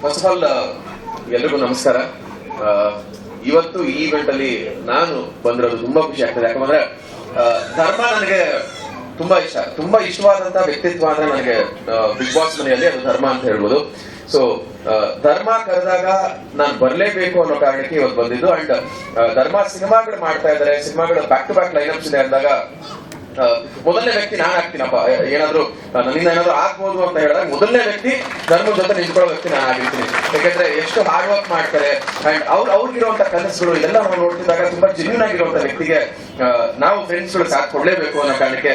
First of all ಎಲ್ರಿಗೂ ನಮಸ್ಕಾರ. ಇವತ್ತು ಈ ಈವೆಂಟ್ ಅಲ್ಲಿ ನಾನು ಬಂದಿರೋದು ತುಂಬಾ ಖುಷಿ ಆಗ್ತದೆ. ಯಾಕಂದ್ರೆ ಧರ್ಮ ನನಗೆ ತುಂಬಾ ಇಷ್ಟವಾದಂತ ವ್ಯಕ್ತಿತ್ವ ಅಂದ್ರೆ ನನಗೆ ಬಿಗ್ ಬಾಸ್ ಮನೆಯಲ್ಲಿ ಅದು ಧರ್ಮ ಅಂತ ಹೇಳ್ಬೋದು. ಸೊ ಧರ್ಮ ಕರೆದಾಗ ನಾನು ಬರ್ಲೇಬೇಕು ಅನ್ನೋ ಕಾರಣಕ್ಕೆ ಇವತ್ತು ಬಂದಿದ್ದು. ಅಂಡ್ ಧರ್ಮ ಸಿನಿಮಾಗಳು ಮಾಡ್ತಾ ಇದ್ದಾರೆ, ಸಿನಿಮಾಗಳು back to back line ups ಇದೆ ಅಂದಾಗ ಮೊದಲನೇ ವ್ಯಕ್ತಿ ನಾನು ಆಗ್ತೀನಪ್ಪ, ಏನಾದ್ರು ನನ್ನಿಂದ ಏನಾದ್ರು ಆಗ್ಬೋದು ಅಂತ ಹೇಳಿದಾಗ ಮೊದಲನೇ ವ್ಯಕ್ತಿ ಧರ್ಮದ ಜೊತೆ ನಿಂತ್ಕೊಳ್ಳೋ ವ್ಯಕ್ತಿ ನಾನು ಆಗಿರ್ತೀನಿ. ಯಾಕಂದ್ರೆ ಎಷ್ಟು ಹಾರ್ಡ್ ವರ್ಕ್ ಮಾಡ್ತಾರೆ ಅಂಡ್ ಅವ್ರಿಗಿರುವಂತ ಕನಸುಗಳು ಇದೆಲ್ಲ ನಾವು ನೋಡ್ತಿದ್ದಾಗ ತುಂಬಾ ಜೆನ್ಯೂನ್ ಆಗಿರುವಂತ ವ್ಯಕ್ತಿಗೆ ನಾವು ಫ್ರೆಂಡ್ಸ್ ಗಳು ಸಾಥ್ ಕೊಡ್ಲೇಬೇಕು ಅನ್ನೋ ಕಾರಣಕ್ಕೆ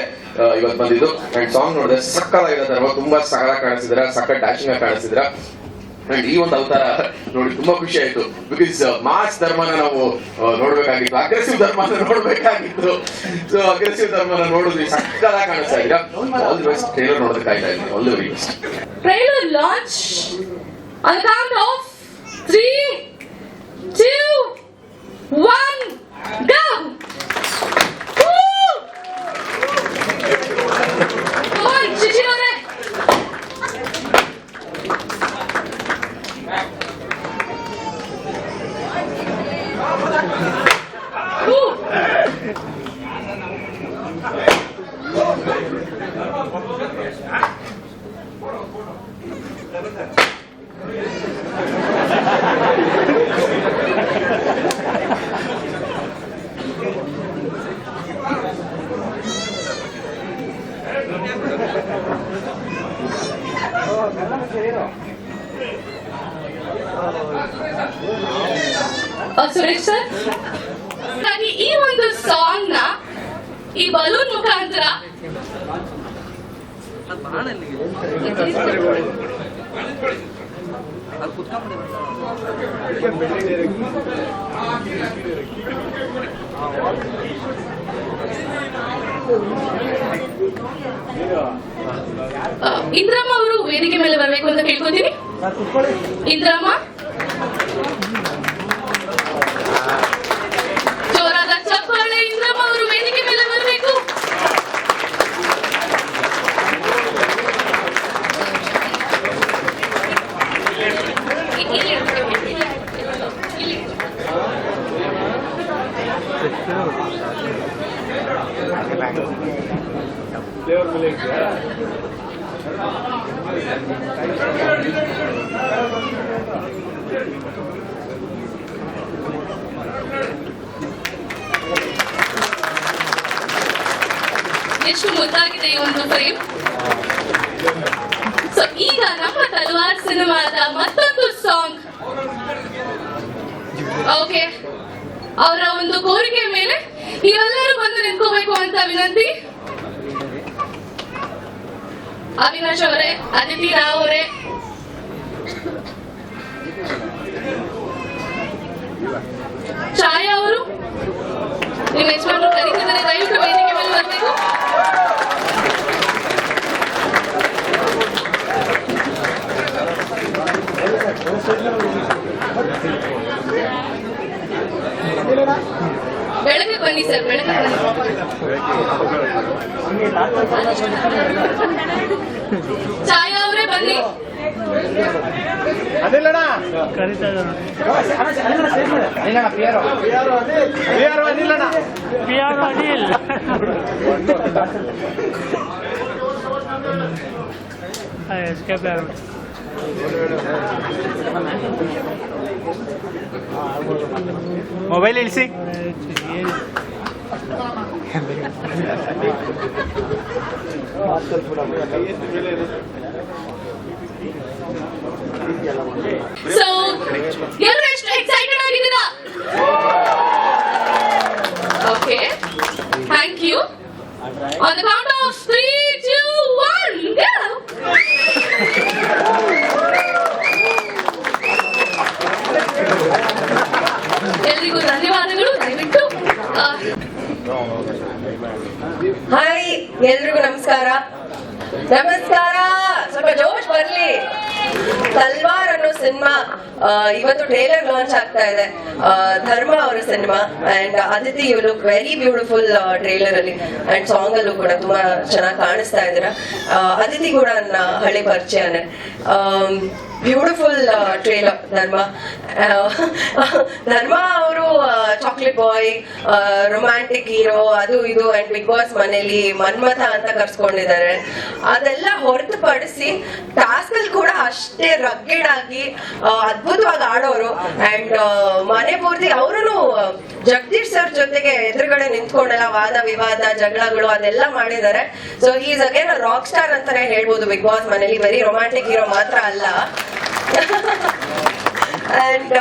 ಇವತ್ತು ಬಂದಿದ್ದು. ಅಂಡ್ ಸಾಂಗ್ ನೋಡಿದ್ರೆ ಸಕ್ಕತ್ತಾಗಿದೆ. ಧರ್ಮ ತುಂಬಾ ಸಕಲ ಕಾಣಿಸಿದ್ರ, ಸಕ್ಕ ಡ್ಯಾಶಿಂಗ್ ಆಗಿ ಕಾಣಿಸಿದ್ರ. ಅಂಡ್ ಈ ಒಂದು ಅವತಾರ ನೋಡಿ ತುಂಬಾ ಖುಷಿ ಆಯ್ತು. ಬಿಕಾಸ್ ಮಾಸ್ ಧರ್ಮನ ನಾವು ನೋಡ್ಬೇಕಾಗಿತ್ತು, ಅಗ್ರೆಸಿವ್ ಧರ್ಮನ ನೋಡ್ಬೇಕಾಗಿತ್ತು. ಸೊ ಅಗ್ರೆಸಿವ್ ಧರ್ಮನ ನೋಡಿದ್ವಿ, ಸಕ್ಕಲ ಕಾಣಿಸ್ತಾ ಇದ್ದೀರಾ. All the best. ಟ್ರೈಲರ್ ನೋಡೋದಕ್ಕೆ ಕಾಯ್ತಾ ಇದ್ದೀನಿ. All the very best. Trailer launch on the count of 3, 2, 1, go! Woo! Come on, Shishirore. Woo! Suresh sir, ಈ ಒಂದು ಸಾಂಗ್ ನ ಈ ಬಲೂನ್ ಮುಖಾಂತರ ಇಂದ್ರಮ್ಮ ಅವರು ವೇದಿಕೆ ಮೇಲೆ ಬರಬೇಕು ಅಂತ ಕೇಳ್ಕೊತೀನಿ. ಇಂದ್ರಮ್ಮ, ಜೋರಾದ ಚಪ್ಪಾಳೆ. ಇಂದ್ರಮ್ಮ ಅವರು ವೇದಿಕೆ ಮೇಲೆ ಬರಬೇಕು. ಎಷ್ಟು ಮುದ್ದಾಗಿದೆ ಈ ಒಂದು ಫ್ರೇಮ್. ಸೊ ಈಗ ನಮ್ಮ ತಲವಾರ್ ಸಿನಿಮಾದ ಮತ್ತೊಂದು ಸಾಂಗ್. ಓಕೆ, ಅವರ ಒಂದು ಕೋರಿಕೆ ಮೇಲೆ ನೀವೆಲ್ಲರೂ ಬಂದು ನಿಂತ್ಕೋಬೇಕು ಅಂತ ವಿನಂತಿ. ಅವಿನಾಶ್ ಅವರೇ, ಅದಿತಿ ರಾವ್ ಅವರೇ, ಛಾಯಾ ಅವರು, ನಿಮ್ಮ ಯಜಮಾನರು ಕರೀತಿದ್ದಾರೆ, ದಯವಿಟ್ಟು ವೇದಿಕೆ ಮೇಲೆ ಬರಬೇಕು. ಬೆಳಗ್ಗೆ ಬನ್ನಿ ಸರ್, ಬೆಳಗ್ಗೆ ಬನ್ನಿ. ಛಾಯಾ ಅವರೇ ಬನ್ನಿ. ಮೊಬೈಲ್ ಇಳಿಸಿ. ಸೊ ಎಲ್ಲರೂ ಎಷ್ಟು ಎಕ್ಸೈಟೆಡ್ ಆಗಿದ್ದೀರಾ? Okay, thank you. On the count of 3, 2, 1, go! ಎಲ್ರಿಗೂ ಧನ್ಯವಾದಗಳು. ದಯವಿಟ್ಟು ಹಾಯ್, ಎಲ್ರಿಗೂ ನಮಸ್ಕಾರ. ಸ್ವಲ್ಪ ಜೋಶ್ ಬರ್ಲಿ. ತಲ್ವಾರ್ ಅನ್ನೋ ಸಿನಿಮಾ ಇವತ್ತು ಟ್ರೇಲರ್ ಲಾಂಚ್ ಆಗ್ತಾ ಇದೆ. ಧರ್ಮ ಅವರ cinema and Aditi you look very beautiful trailer ಅಲ್ಲಿ ಅಂಡ್ ಸಾಂಗ್ ಅಲ್ಲೂ ಕೂಡ ತುಂಬಾ ಚೆನ್ನಾಗಿ ಕಾಣಿಸ್ತಾ ಇದ್ದೀರಾ. ಅದಿತಿ ಕೂಡ ನನ್ನ ಹಳೆ ಪರಿಚಯನೇ. ಬ್ಯೂಟಿಫುಲ್ ಟ್ರೇಲರ್ ಧರ್ಮ. ಧರ್ಮ ಅವರು ಚಾಕ್ಲೇಟ್ ಬಾಯ್, ರೊಮ್ಯಾಂಟಿಕ್ ಹೀರೋ, ಅದು ಇದು ಅಂಡ್ ಬಿಗ್ ಬಾಸ್ ಮನೇಲಿ ಮನ್ಮಥ ಅಂತ ಕರ್ಸ್ಕೊಂಡಿದ್ದಾರೆ. ಅದೆಲ್ಲ ಹೊರತುಪಡಿಸಿ ಟಾಸ್ಕ್ ಅಲ್ಲಿ ಕೂಡ ಅಷ್ಟೇ ರಗ್ಗೆಡ್ ಆಗಿ ಅದ್ಭುತವಾಗಿ ಆಡೋರು. ಅಂಡ್ ಮನೆ ಪೂರ್ತಿ ಅವರು ಜಗದೀಶ್ ಸರ್ ಜೊತೆಗೆ ಎದುರುಗಡೆ ನಿಂತ್ಕೊಂಡೆಲ್ಲ ವಾದ ವಿವಾದ ಜಗಳಗಳು ಅದೆಲ್ಲ ಮಾಡಿದ್ದಾರೆ. So is again rock star ಅಂತಾನೆ ಹೇಳ್ಬೋದು ಬಿಗ್ ಬಾಸ್ ಮನೇಲಿ. ಬರೀ ರೊಮ್ಯಾಂಟಿಕ್ ಹೀರೋ ಮಾತ್ರ ಅಲ್ಲ. ಅಂಡ್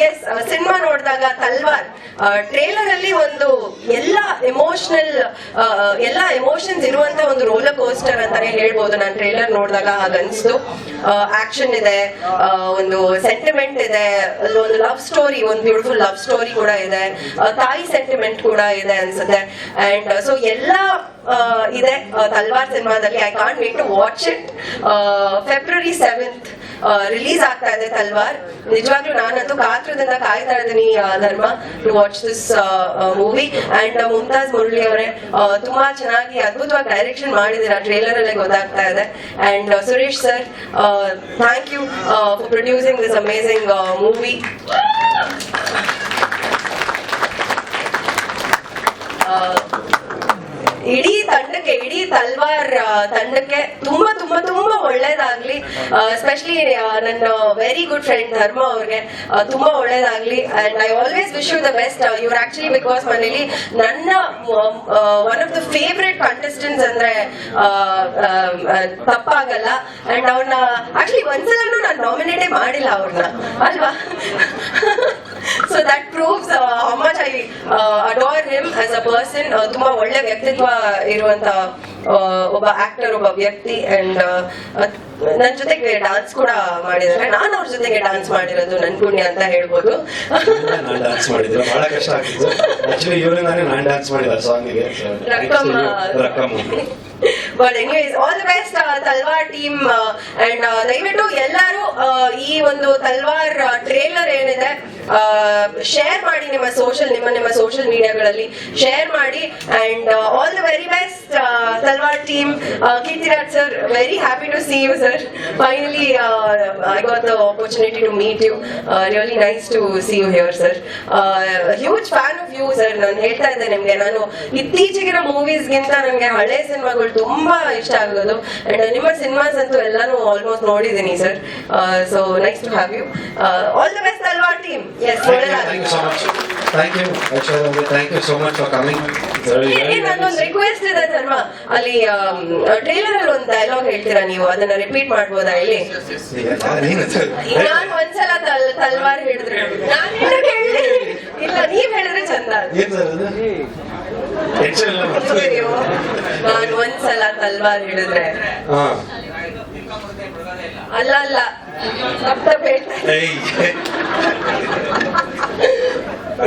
ಎಸ್, ಸಿನಿಮಾ ನೋಡಿದಾಗ ತಲ್ವಾರ್ ಟ್ರೇಲರ್ ಅಲ್ಲಿ ಒಂದು ಎಲ್ಲ ಎಮೋಷನ್ಸ್ ಇರುವಂತ ಒಂದು ರೋಲರ್ ಕೋಸ್ಟರ್ ಅಂತಾನೆ ಹೇಳ್ಬೋದು. ನಾನು ಟ್ರೇಲರ್ ನೋಡಿದಾಗ ಹಾಗನ್ಸ್ತು. ಆಕ್ಷನ್ ಇದೆ, ಒಂದು ಸೆಂಟಿಮೆಂಟ್ ಇದೆ, ಒಂದು ಲವ್ ಸ್ಟೋರಿ, ಒಂದು ಬ್ಯೂಟಿಫುಲ್ ಲವ್ ಸ್ಟೋರಿ ಕೂಡ ಇದೆ, ತಾಯಿ ಸೆಂಟಿಮೆಂಟ್ ಕೂಡ ಇದೆ ಅನ್ಸುತ್ತೆ. ಅಂಡ್ ಸೊ ಎಲ್ಲ ಇದೆ ತಲ್ವಾರ್ ಸಿನಿಮಾದಲ್ಲಿ. I can't wait to watch it. February 7th release ಆಗ್ತಾ ಇದೆ ತಲ್ವಾರ್. ನಿಜವಾಗ್ಲೂ ನಾನಂತೂ ಕಾತ್ರದಿಂದ ಕಾಯ್ತಾ ಇದ್ದೀನಿ Dharma to watch this movie. And Mumtaz Murali ಅವರೇ ತುಂಬಾ ಚೆನ್ನಾಗಿ ಅದ್ಭುತವಾಗಿ ಡೈರೆಕ್ಷನ್ ಮಾಡಿದ್ದೀರಾ, ಟ್ರೇಲರ್ ಅಲ್ಲೇ ಗೊತ್ತಾಗ್ತಾ ಇದೆ. And Suresh sir, thank you for producing this amazing movie. ಇಡೀ ತಂಡಕ್ಕೆ, ಇಡೀ ತಲ್ವಾರ್ ತಂಡಕ್ಕೆ ತುಂಬಾ ತುಂಬಾ ತುಂಬಾ ಒಳ್ಳೇದಾಗ್ಲಿ. ಎಸ್ಪೆಷಲಿ ನನ್ನ ವೆರಿ ಗುಡ್ ಫ್ರೆಂಡ್ ಧರ್ಮ ಅವ್ರಿಗೆ ತುಂಬಾ ಒಳ್ಳೇದಾಗ್ಲಿ. And I always wish you the best. ಇವ್ರು ಆಕ್ಚುಲಿ ಬಿಗ್ ಬಾಸ್ ಮನೇಲಿ ನನ್ನ one of the favourite contestants ಅಂದ್ರೆ ತಪ್ಪಾಗಲ್ಲ. ಅಂಡ್ ಅವ್ರನ್ನ ಆಕ್ಚುಲಿ ಒಂದ್ಸಲೂ ನಾನು ನಾಮಿನೇಟೇ ಮಾಡಿಲ್ಲ ಅವ್ರನ್ನ, ಅಲ್ವಾ? So that proves how much I adore him as a person. ತುಂಬಾ ಒಳ್ಳೆ ವ್ಯಕ್ತಿತ್ವ ಇರುವಂತ ಒಬ್ಬ ಆಕ್ಟರ್, ಒಬ್ಬ ವ್ಯಕ್ತಿ. ಅಂಡ್ ನನ್ ಜೊತೆಗೆ ಡಾನ್ಸ್ ಕೂಡ ಮಾಡಿದ್ದಾರೆ. ನಾನು ಅವ್ರ ಜೊತೆಗೆ ಡಾನ್ಸ್ ಮಾಡಿರೋದು ನನ್ ಪುಣ್ಯ ಅಂತ ಹೇಳ್ಬೋದು. ನಾನು ಡಾನ್ಸ್ ಮಾಡಿದ್ರೆ ಬಹಳ ಕಷ್ಟ ಆಗ್ತಿತ್ತು. ಆಕ್ಚುಲಿ ಇವರಿಂದಾನೇ ನಾನು ಡಾನ್ಸ್ ಮಾಡಿದ ಸಾಂಗಿಗೆ. But anyways, all the best Talwar team. And ದಯವಿಟ್ಟು ಎಲ್ಲರೂ ಈ ಒಂದು ತಲ್ವಾರ್ ಟ್ರೇಲರ್ ಏನಿದೆ ಶೇರ್ ಮಾಡಿ, ನಿಮ್ಮ ಸೋಷಿಯಲ್ ಮೀಡಿಯಾಗಳಲ್ಲಿ ಶೇರ್ ಮಾಡಿ. And all the very best Talwar team. Keerthiraj sir, very happy to see you sir. Finally I got the opportunity to meet you. Really nice to see you here sir. Huge fan of you sir. ನಾನು ಹೇಳ್ತಾ ಇದ್ದೆ ನಿಮ್ಗೆ, ನಾನು ಇತ್ತೀಚೆಗಿನ ಮೂವೀಸ್ಗಿಂತ ನನಗೆ ಹಳೆ ಸಿನಿಮಾಗಳು ತುಂಬಾ ಇಷ್ಟ ಆಗೋದು. ಅಂಡ್ ನಿಮ್ಮ ಸಿನಿಮಾಸ್ ಅಂತೂ ಎಲ್ಲಾನು ಆಲ್ಮೋಸ್ಟ್ ನೋಡಿದ್ದೀನಿ sir. So nice to have you. All the best Talwar team. Yes, ನನ್ನೊಂದು ರಿಕ್ವೆಸ್ಟ್ ಇದೆ ಧರ್ಮ, ಅಲ್ಲಿ ಟ್ರೇಲರ್ ಅಲ್ಲಿ ಒಂದು ಡೈಲಾಗ್ ಹೇಳ್ತೀರಾ ನೀವು, ಅದನ್ನ ರಿಪೀಟ್ ಮಾಡ್ಬೋದಾ ಇಲ್ಲಿ? ನಾನು ಒಂದ್ಸಲ ತಲ್ವಾರ್ ಹೇಳಿದ್ರೆ ಇಲ್ಲ, ನೀವ್ ಹೇಳಿದ್ರೆ ಚಂದ. ನಾನು ಒಂದ್ಸಲ ತಲ್ವಾರ್ ಹೇಳಿದ್ರೆ ಅಲ್ಲ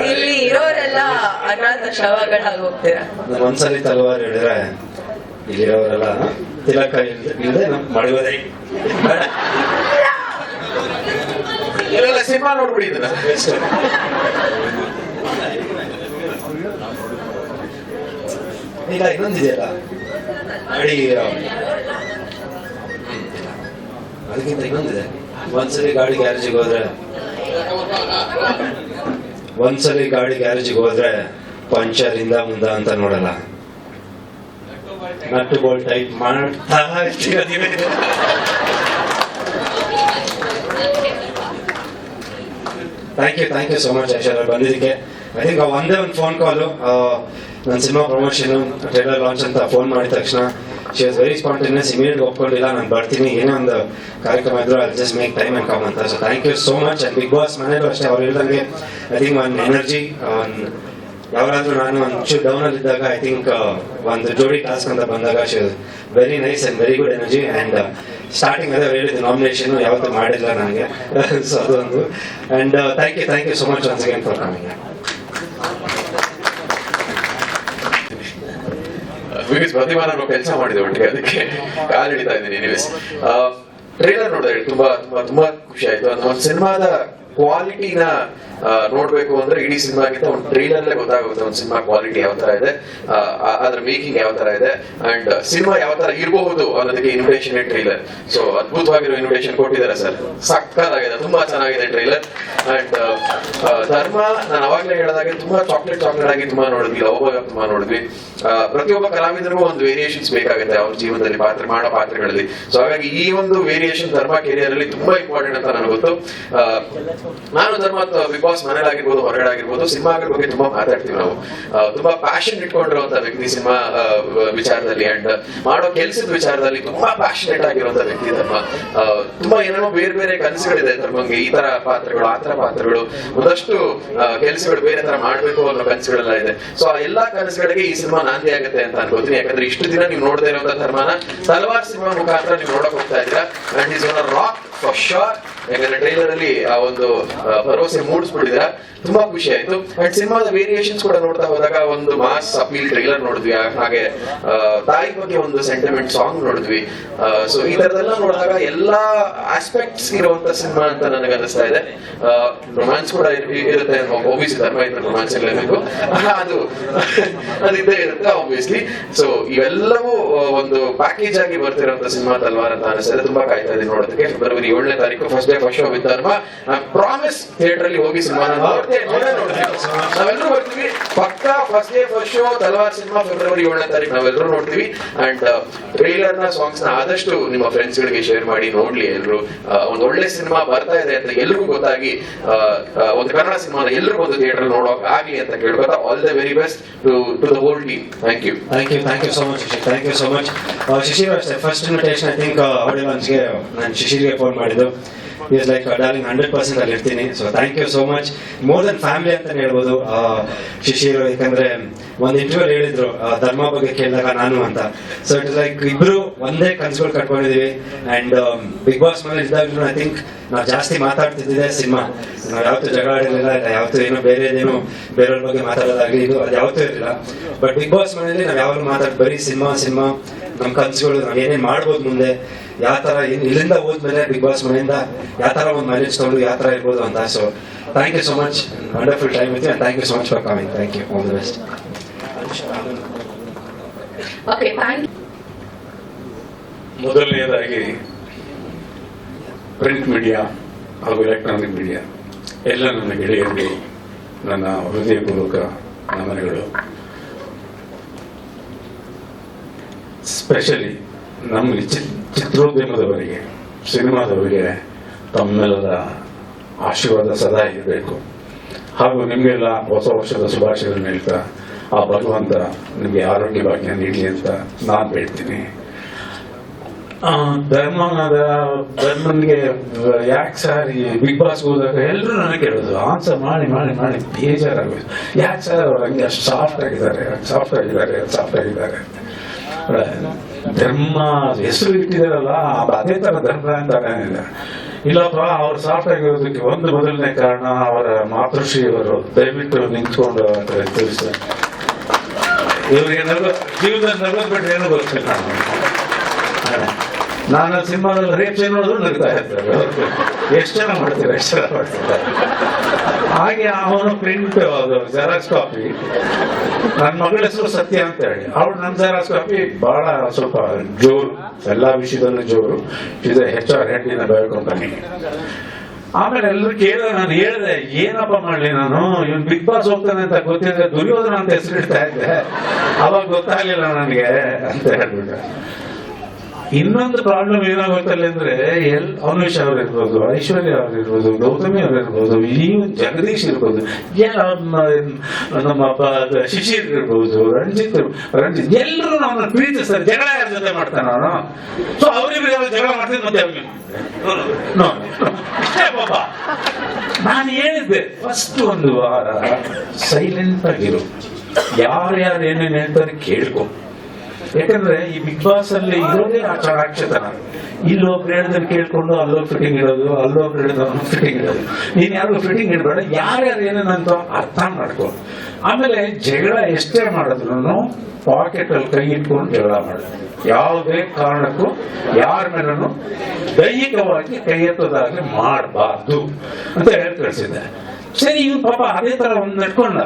ಇಲ್ಲಿ ಇರೋರೆಲ್ಲ ಅನಾಥ ಶವಗಳಾಗಿ ಹೋಗ್ತೀರಾ. ಒಂದ್ಸಲಿ ತಲವಾರ್ ಹೇಳಿದ್ರೆ ಇಲ್ಲಿರೋರೆಲ್ಲ ತಿಲಕ ಇಲ್ಲದೆ ಮಾಡುವುದೇ. ಇವೆಲ್ಲ ಸಿನಿಮಾ ನೋಡ್ಬಿಟ್ಟಿದ್ದೀರ. ಈಗ ಇನ್ನೊಂದಿದೆಯಲ್ಲ ಅಡಿ, ಅದಕ್ಕಿಂತ ಇನ್ನೊಂದಿದೆ. ಒಂದ್ಸಲಿ ಗಾಡಿ ಗ್ಯಾರೇಜಿಗೆ ಹೋದ್ರೆ ಪಂಚರ್ ಇಂದ ಮುಂದ ಅಂತ ನೋಡಲ್ಲ, ನಟ್ಟು ಬೋಲ್ಟ್ ಟೈಪ್ ಮಾಡ್ತಾ ಇರ್ತೀವಿ. Thank you so much Aishwarya ಬಂದಿದ್ದಕ್ಕೆ. ಐ ಥಿಂಕ್ ಒಂದೇ ಒಂದು ಫೋನ್ ಕಾಲು, ನನ್ನ ಸಿನಿಮಾ ಪ್ರಮೋಷನ್ ಟ್ರೇಲರ್ ಲಾಂಚ್ ಅಂತ ಫೋನ್ ಮಾಡಿದ ತಕ್ಷಣ she was very spontaneous. Immediate ಒಪ್ಕೊಂಡಿಲ್ಲ, ನಾನು ಬರ್ತೀನಿ, ಏನೇ ಒಂದು ಕಾರ್ಯಕ್ರಮ ಇದ್ರು I just make time and come ಅಂತ. So thank you so much. And Bigg Boss ಮನೇಲೂ ಅಷ್ಟೇ, ಅವ್ರು ಹೇಳ್ದಂಗೆ ಐ ಥಿಂಕ್ ಒಂದು ಎನರ್ಜಿ, ಯಾವಾಗಾದ್ರೂ ನಾನು ಒಂಚೂರು ಡೌನ್ ಅಲ್ಲಿ ಇದ್ದಾಗ ಐ ಥಿಂಕ್ ಒಂದು ಜೋಡಿ ಟಾಸ್ಕ್ ಅಂತ ಬಂದಾಗ she was very nice and very good energy. And starting ಅದೇ ಹೇಳಿದ್ದು, ನಾಮಿನೇಷನ್ ಯಾವತ್ತೂ ಮಾಡಿಲ್ಲ ನನಗೆ. ಸೊ ಅದೊಂದು. And thank you so much once again for coming. Pratibha ನಾನು ಕೆಲಸ ಮಾಡಿದೆ ಒಟ್ಟಿಗೆ, ಅದಕ್ಕೆ ಕಾಲ್ ಹಿಡಿತಾ ಇದ್ದೀನಿ. ಟ್ರೇಲರ್ ನೋಡಿದ್ರೆ ತುಂಬಾ ತುಂಬಾ ತುಂಬಾ ಖುಷಿ ಆಯ್ತು. ಒಂದು ಸಿನಿಮಾದ ಕ್ವಾಲಿಟಿನ ನೋಡ್ಬೇಕು ಅಂದ್ರೆ ಇಡೀ ಸಿನಿಮಾಗಿಂತ ಒಂದು ಟ್ರೈಲರ್ ಗೊತ್ತಾಗುತ್ತೆ ಒಂದು ಸಿನಿಮಾ ಕ್ವಾಲಿಟಿ ಯಾವ ತರ ಇದೆ, ಅದ್ರ ಮೇಕಿಂಗ್ ಯಾವ ತರ ಇದೆ, ಅಂಡ್ ಸಿನಿಮಾ ಯಾವ ತರ ಇರಬಹುದು ಅನ್ನೋದಕ್ಕೆ ಇನ್ವಿಟೇಷನ್ ಟ್ರೈಲರ್. ಸೊ ಅದ್ಭುತವಾಗಿರೋ ಇನ್ವಿಟೇಷನ್ ಕೊಟ್ಟಿದ್ದಾರೆ ಸರ್, ಸಕ್ಕತ್ತಾಗಿದೆ, ತುಂಬಾ ಚೆನ್ನಾಗಿದೆ ಟ್ರೈಲರ್. ಅಂಡ್ ಧರ್ಮ ನಾನು ಅವಾಗಲೇ ಹೇಳಿದಾಗೆ ತುಂಬಾ ಚಾಕ್ಲೇಟ್ ಆಗಿ ತುಂಬಾ ನೋಡಿದ್ವಿ, ಲವ್ ತುಂಬಾ ನೋಡಿದ್ವಿ. ಪ್ರತಿಯೊಬ್ಬ ಕಲಾವಿದರಿಗೂ ಒಂದು ವೇರಿಯೇಷನ್ಸ್ ಬೇಕಾಗುತ್ತೆ ಅವ್ರ ಜೀವನದಲ್ಲಿ ಮಾಡೋ ಪಾತ್ರಗಳಲ್ಲಿ. ಸೊ ಹಾಗಾಗಿ ಈ ಒಂದು ವೇರಿಯೇಷನ್ ಧರ್ಮ ಕೆರಿಯರ್ ಅಲ್ಲಿ ತುಂಬಾ ಇಂಪಾರ್ಟೆಂಟ್ ಅಂತ ನನಗೆ ಗೊತ್ತು. ನಾನು ಧರ್ಮ ಬಿಗ್ ಬಾಸ್ ಮನೇಲಾಗಿರ್ಬೋದು ಹೊರಗಡೆ ಆಗಿರ್ಬೋದು ಸಿನಿಮಾಗಳ ಬಗ್ಗೆ ತುಂಬಾ ಮಾತಾಡ್ತೀವಿ ನಾವು. ತುಂಬಾ ಪ್ಯಾಷನ್ ಇಟ್ಕೊಂಡಿರುವಂತ ವ್ಯಕ್ತಿ ಸಿನಿಮಾ ವಿಚಾರದಲ್ಲಿ ಅಂಡ್ ಮಾಡೋ ಕೆಲಸದ ವಿಚಾರದಲ್ಲಿ ತುಂಬಾ ಪ್ಯಾಷನೇಟ್ ಆಗಿರುವಂತ ವ್ಯಕ್ತಿ ಧರ್ಮ. ತುಂಬಾ ಏನೇನೋ ಬೇರೆ ಬೇರೆ ಕನಸುಗಳಿದೆ ಧರ್ಮಂಗೆ, ಈ ತರ ಪಾತ್ರಗಳು ಆ ತರ ಪಾತ್ರಗಳು, ಒಂದಷ್ಟು ಕೆಲಸಗಳು ಬೇರೆ ತರ ಮಾಡ್ಬೇಕು ಅನ್ನೋ ಕನಸುಗಳೆಲ್ಲ ಇದೆ. ಸೊ ಆ ಎಲ್ಲಾ ಕನಸುಗಳಿಗೆ ಈ ಸಿನಿಮಾ ನಾಂದಿ ಆಗುತ್ತೆ ಅಂತ ಅನ್ಕೋತೀನಿ. ಯಾಕಂದ್ರೆ ಇಷ್ಟು ದಿನ ನೀವು ನೋಡದೇ ಇರುವಂತ ಧರ್ಮನ ತಲವಾರ್ ಸಿನಿಮಾ ಮುಖಾಂತರ ನೀವು ನೋಡಕ್ ಹೋಗ್ತಾ ಇದ್ದೀರಾ. And is one rock for sure. ಯಾಕಂದ್ರೆ ಟ್ರೈಲರ್ ಅಲ್ಲಿ ಆ ಒಂದು ಭರವಸೆ ಮೂಡಿಸ್ಬಿಟ್ಟಿದ್ರ, ತುಂಬಾ ಖುಷಿ ಆಯ್ತು. ಅಂಡ್ ಸಿನಿಮಾದ ವೇರಿಯೇಷನ್ಸ್ ಕೂಡ ನೋಡ್ತಾ ಹೋದಾಗ ಒಂದು ಮಾಸ್ ಅಪೀಲ್ ಟ್ರೈಲರ್ ನೋಡಿದ್ವಿ, ಹಾಗೆ ತಾಯಿ ಬಗ್ಗೆ ಒಂದು ಸೆಂಟಿಮೆಂಟ್ ಸಾಂಗ್ ನೋಡಿದ್ವಿ. ಸೊ ಈ ತರದೆಲ್ಲ ನೋಡಿದಾಗ ಎಲ್ಲಾ ಆಸ್ಪೆಕ್ಟ್ಸ್ ಇರುವಂತ ಸಿನಿಮಾ ಅಂತ ನನಗೆ ಅನಿಸ್ತಾ ಇದೆ. ರೊಮ್ಯಾನ್ಸ್ ಕೂಡ ಇರುತ್ತೆ, ಒಬ್ವಿಯಸ್ಲಿ ಧರ್ಮ ಇದ್ರೆ ರೊಮ್ಯಾನ್ಸ್ ಇರಲೇಬೇಕು, ಅದಿದ್ದೇ ಇರುತ್ತೆ ಆಬ್ವಿಯಸ್ಲಿ. ಸೊ ಇವೆಲ್ಲವೂ ಒಂದು ಪ್ಯಾಕೇಜ್ ಆಗಿ ಬರ್ತಿರುವಂತ ಸಿನಿಮಾ ತಲ್ವಾರ್ ಅಂತ ಅನಿಸ್ತಾ ಇದೆ. ತುಂಬಾ ಕಾಯ್ತಾ ಇದೆ ನೋಡೋದಕ್ಕೆ. ಫೆಬ್ರವರಿ 7ನೇ ತಾರೀಕು first day first show with ಧರ್ಮ. ಪ್ರಾಮಿಸ್ ಥಿಯೇಟರ್ ಅಲ್ಲಿ ಹೋಗಿ ಸಿನಿಮಾ ನಾವೆಲ್ಲರೂ ಬರ್ತೀವಿ ಪಕ್ಕಾ. ಫಸ್ಟ್ ಡೇ ಫಸ್ಟ್ ಶೋ ತಲ್ವಾರ್ ಸಿನಿಮಾ ಫೆಬ್ರವರಿ 7ನೇ ತಾರೀಕು ನಾವೆಲ್ಲರೂ ನೋಡ್ತೀವಿ. ಅಂಡ್ ಟ್ರೈಲರ್ ನ ಸಾಂಗ್ಸ್ ನ ಆದಷ್ಟು ನಿಮ್ಮ ಫ್ರೆಂಡ್ಸ್ ಗಳಿಗೆ ಶೇರ್ ಮಾಡಿ, ನೋಡ್ಲಿ ಎಲ್ರು. ಒಂದು ಒಳ್ಳೆ ಸಿನಿಮಾ ಬರ್ತಾ ಇದೆ ಅಂತ ಎಲ್ರಿಗೂ ಗೊತ್ತಾಗಿ ಒಂದು ಕನ್ನಡ ಸಿನಿಮಾನ ಎಲ್ರಿಗೂ ಒಂದು ಥಿಯೇಟರ್ ನೋಡೋಕೆ ಆಗ್ಲಿ ಅಂತ ಕೇಳ್ಕೊತಾ all the very best to the whole team. Thank you so much, Shishir. Thank you so much. Shishir was the first invitation, I think, audio launchಗೆ ನಾನು ಶಿಶಿರ್ಗೆ ಫೋನ್ ಮಾಡಿದ್ದು. ಈಸ್ ಲೈಕ್ ಡಾರ್ಲಿಂಗ್ 100% ಅಲ್ಲಿ ಇರ್ತೀನಿ. So thank you so much. More than family ಅಂತಾನೆ ಹೇಳ್ಬೋದು ಶಿಶಿರ್. ಯಾಕಂದ್ರೆ ಒಂದು ಇಂಟರ್ವ್ಯೂ ಹೇಳಿದ್ರು ಧರ್ಮ ಬಗ್ಗೆ ಕೇಳಿದಾಗ ನಾನು ಅಂತ. ಸೊ ಇಟ್ ಇಸ್ ಲೈಕ್ ಇಬ್ರು ಒಂದೇ ಕನ್ಸುಗಳು ಕಟ್ಕೊಂಡಿದೀವಿ. ಅಂಡ್ ಬಿಗ್ ಬಾಸ್ ಮೇಲೆ ಇದ್ದಾಗಲೂ ಐ ಥಿಂಕ್ ನಾವು ಜಾಸ್ತಿ ಮಾತಾಡ್ತಿದ್ದಿದೆ ಸಿನಿಮಾ. ನಾವು ಯಾವತ್ತೂ ಜಗಳ ಆಡಿರಲಿಲ್ಲ, ಯಾವತ್ತೂ ಏನೋ ಬೇರೆದೇನು ಬೇರೆಯವ್ರ ಬಗ್ಗೆ ಮಾತಾಡೋದಾಗ್ಲಿ ಇದು ಅದು ಯಾವತ್ತೂ ಇರಲಿಲ್ಲ. ಬಟ್ ಬಿಗ್ ಬಾಸ್ ಮನೆಯಲ್ಲಿ ನಾವು ಯಾವಾಗಲೂ ಮಾತಾಡ್ ಬರೀ ಸಿನಿಮಾ ನಮ್ಮ ಕನ್ಸುಗಳು, ನಾವು ಏನೇನು ಮಾಡ್ಬೋದು ಮುಂದೆ, ಯಾವ ತರ ಇಲ್ಲಿಂದ ಹೋದ್ಮೇಲೆ ಬಿಗ್ ಬಾಸ್ ಮನೆಯಿಂದ ಯಾವ ತರ ಒಂದು ಮೈಲೇಜ್ ತಗೊಂಡು ಯಾವ ತರ ಇರ್ಬೋದು ಅಂತ. So thank you so much, wonderful time with you, thank you so much for coming. Thank you, all the best. Okay, thank you. ಮೊದಲನೆಯದಾಗಿ ಪ್ರಿಂಟ್ ಮೀಡಿಯಾ ಹಾಗೂ ಎಲೆಕ್ಟ್ರಾನಿಕ್ ಮೀಡಿಯಾ ಎಲ್ಲ ನನ್ನ ಗೆಳೆಯರಿಗೆ ನನ್ನ ಹೃದಯಪೂರ್ವಕ ನಮನಗಳು. ಸ್ಪೆಷಲಿ ನಮ್ಮ ಚಿತ್ರೋದ್ಯಮದವರಿಗೆ, ಸಿನಿಮಾದವರಿಗೆ ತಮ್ಮೆಲ್ಲರ ಆಶೀರ್ವಾದ ಸದಾ ಇರಬೇಕು. ಹಾಗೂ ನಿಮಗೆಲ್ಲ ಹೊಸ ವರ್ಷದ ಶುಭಾಶಯಗಳನ್ನು ಹೇಳ್ತಾ ಆ ಭಗವಂತ ನಿಮಗೆ ಆರೋಗ್ಯ ಭಾಗ್ಯ ನೀಡಲಿ ಅಂತ ನಾನು ಬೇಡ್ತೀನಿ. ಧರ್ಮನ್ಗೆ ಯಾಕೆ ಸರ್ ಈ ಬಿಗ್ ಬಾಸ್ ಹೋದಾಗ ಎಲ್ಲರೂ ನನಗೆ ಕೇಳೋದು, ಆನ್ಸರ್ ಮಾಡಿ ಮಾಡಿ ಮಾಡಿ ಬೇಜಾರಾಗೋದು. ಯಾಕೆ ಸರ್ ಅವ್ರು ಹಂಗೆ ಅಷ್ಟು ಸಾಫ್ಟ್ ಆಗಿದ್ದಾರೆ. ಧರ್ಮ ಹೆಸರು ಇಟ್ಟಿದಾರಲ್ಲ ಅದೇ ತರ ಧರ್ಮ ಅಂತ ಇಲ್ಲಪ್ಪ. ಅವ್ರು ಸಾಫ್ಟ್ ಆಗಿರೋದಕ್ಕೆ ಒಂದು ಮೊದಲನೇ ಕಾರಣ ಅವರ ಮಾತೃಶ್ರೀಯವರು ದಯವಿಟ್ಟು ನಿಂತ್ಕೊಂಡು ಅಂತ ತಿಳಿಸ್ತಾರೆ. ಇವರಿಗೆ ಜೀವನದಲ್ಲಿ ನಗದ್ಬಿಟ್ರೆ ಏನೋ ಗೊತ್ತಿಲ್ಲ. ನಾನು ಸಿನಿಮಾದಲ್ಲಿ ರೇಪ್ ಸೀನ್ ನೋಡಿದ್ರು ನಗ್ತಾ ಇರ್ತಾರೆ. ಎಷ್ಟು ಜನ ಮಾಡ್ತಾರೆ. ಹಾಗೆ ಅವನು ಪ್ರಿಂಟ್ ಜೆರಾಕ್ಸ್ ಕಾಪಿ, ನನ್ನ ಮಗಳ ಹೆಸರು ಸತ್ಯ ಅಂತ ಹೇಳಿ ಅವಳು ನನ್ನ ಜೆರಾಕ್ಸ್ ಕಾಪಿ ಬಹಳ ಸ್ವಲ್ಪ ಜೋರು, ಎಲ್ಲಾ ವಿಷಯದಲ್ಲೂ ಜೋರು. ಇದು HR ಹೆಡ್ ಇನ್ ಬಯೋ ಕಂಪನಿ. ಆಮೇಲೆ ಎಲ್ಲರೂ ಕೇಳಿದ್ರೆ ನಾನು ಹೇಳಿದೆ, ಏನಪ್ಪ ಮಾಡ್ಲಿ ನಾನು, ಇವನ್ ಬಿಗ್ ಬಾಸ್ ಹೋಗ್ತಾನೆ ಅಂತ ಗೊತ್ತಿದ್ರೆ ದುರ್ಯೋಧನ ಅಂತ ಹೆಸರಿಡ್ತಾ ಇದ್ದೆ, ಅವಾಗ ಗೊತ್ತಾಗ್ಲಿಲ್ಲ ನನಗೆ ಅಂತ ಹೇಳ್ಬಿಟ್ಟೆ. ಇನ್ನೊಂದು ಪ್ರಾಬ್ಲಮ್ ಏನಾಗುತ್ತಲ್ಲ ಅಂದ್ರೆ ಅನುಷ್ ಅವ್ರು ಇರ್ಬೋದು, ಐಶ್ವರ್ಯ ಅವ್ರು ಇರ್ಬೋದು, ಗೌತಮಿ ಅವ್ರು ಇರ್ಬೋದು, ಜಗದೀಶ್ ಇರ್ಬೋದು, ನಮ್ಮ ಶಿಶಿರ್ ಇರ್ಬೋದು, ರಂಜಿತ್ ಎಲ್ಲರೂ ನಮ್ಮನ್ನ ಪ್ರೀತಿಸ್ತಾರೆ. ಜಗಳ ಯಾರ ಜೊತೆ ಮಾಡ್ತಾನೆ ಅವನು. ಸೊ ಅವ್ರಿಗೆ ಜಗಳ ಮಾಡ್ತೀನಿ ಮತ್ತೆ ಇಷ್ಟೇ ಪಾಪ. ನಾನು ಹೇಳಿದ್ದೆ ಫಸ್ಟ್ ಒಂದು ವಾರ ಸೈಲೆಂಟ್ ಆಗಿರು, ಯಾರು ಏನೇನು ಹೇಳ್ತಾರೆ ಕೇಳ್ಕೊ. ಯಾಕಂದ್ರೆ ಈ ಬಿಗ್ ಬಾಸ್ ಅಲ್ಲಿ ಇರೋದೇ ಆ ಚಾಣಾಕ್ಷತನ. ಇಲ್ಲೊಬ್ರು ಹೇಳಿದ್ರೆ ಕೇಳ್ಕೊಂಡು ಅಲ್ಲೋಗಿ ಫಿಟ್ಟಿಂಗ್ ಇಡೋದು, ಅಲ್ಲೊಬ್ರು ಹೇಳಿದ್ರೆ ಫಿಟ್ಟಿಂಗ್ ಇಡೋದು. ನೀನ್ ಯಾರು ಫಿಟ್ಟಿಂಗ್ ಇಡಬೇಡ, ಯಾರ್ಯಾರು ಏನೇನಂತ ಅರ್ಥ ಮಾಡ್ಕೊ. ಆಮೇಲೆ ಜಗಳ ಎಷ್ಟೇ ಮಾಡಿದ್ರು ಪಾಕೆಟ್ ಅಲ್ಲಿ ಕೈ ಇಟ್ಕೊಂಡು ಜಗಳ ಮಾಡ. ಯಾವುದೇ ಕಾರಣಕ್ಕೂ ಯಾರ ಮೇಲೂ ದೈಹಿಕವಾಗಿ ಕೈ ಎತ್ತೋದಾಗ್ಲಿ ಮಾಡಬಾರ್ದು ಅಂತ ಹೇಳಿ ಕಳಿಸಿದ್ದೆ. ಸರಿ, ಇವ್ನು ಪಾಪ ಅದೇ ತರ ಒಂದು ನಡ್ಕೊಂಡ.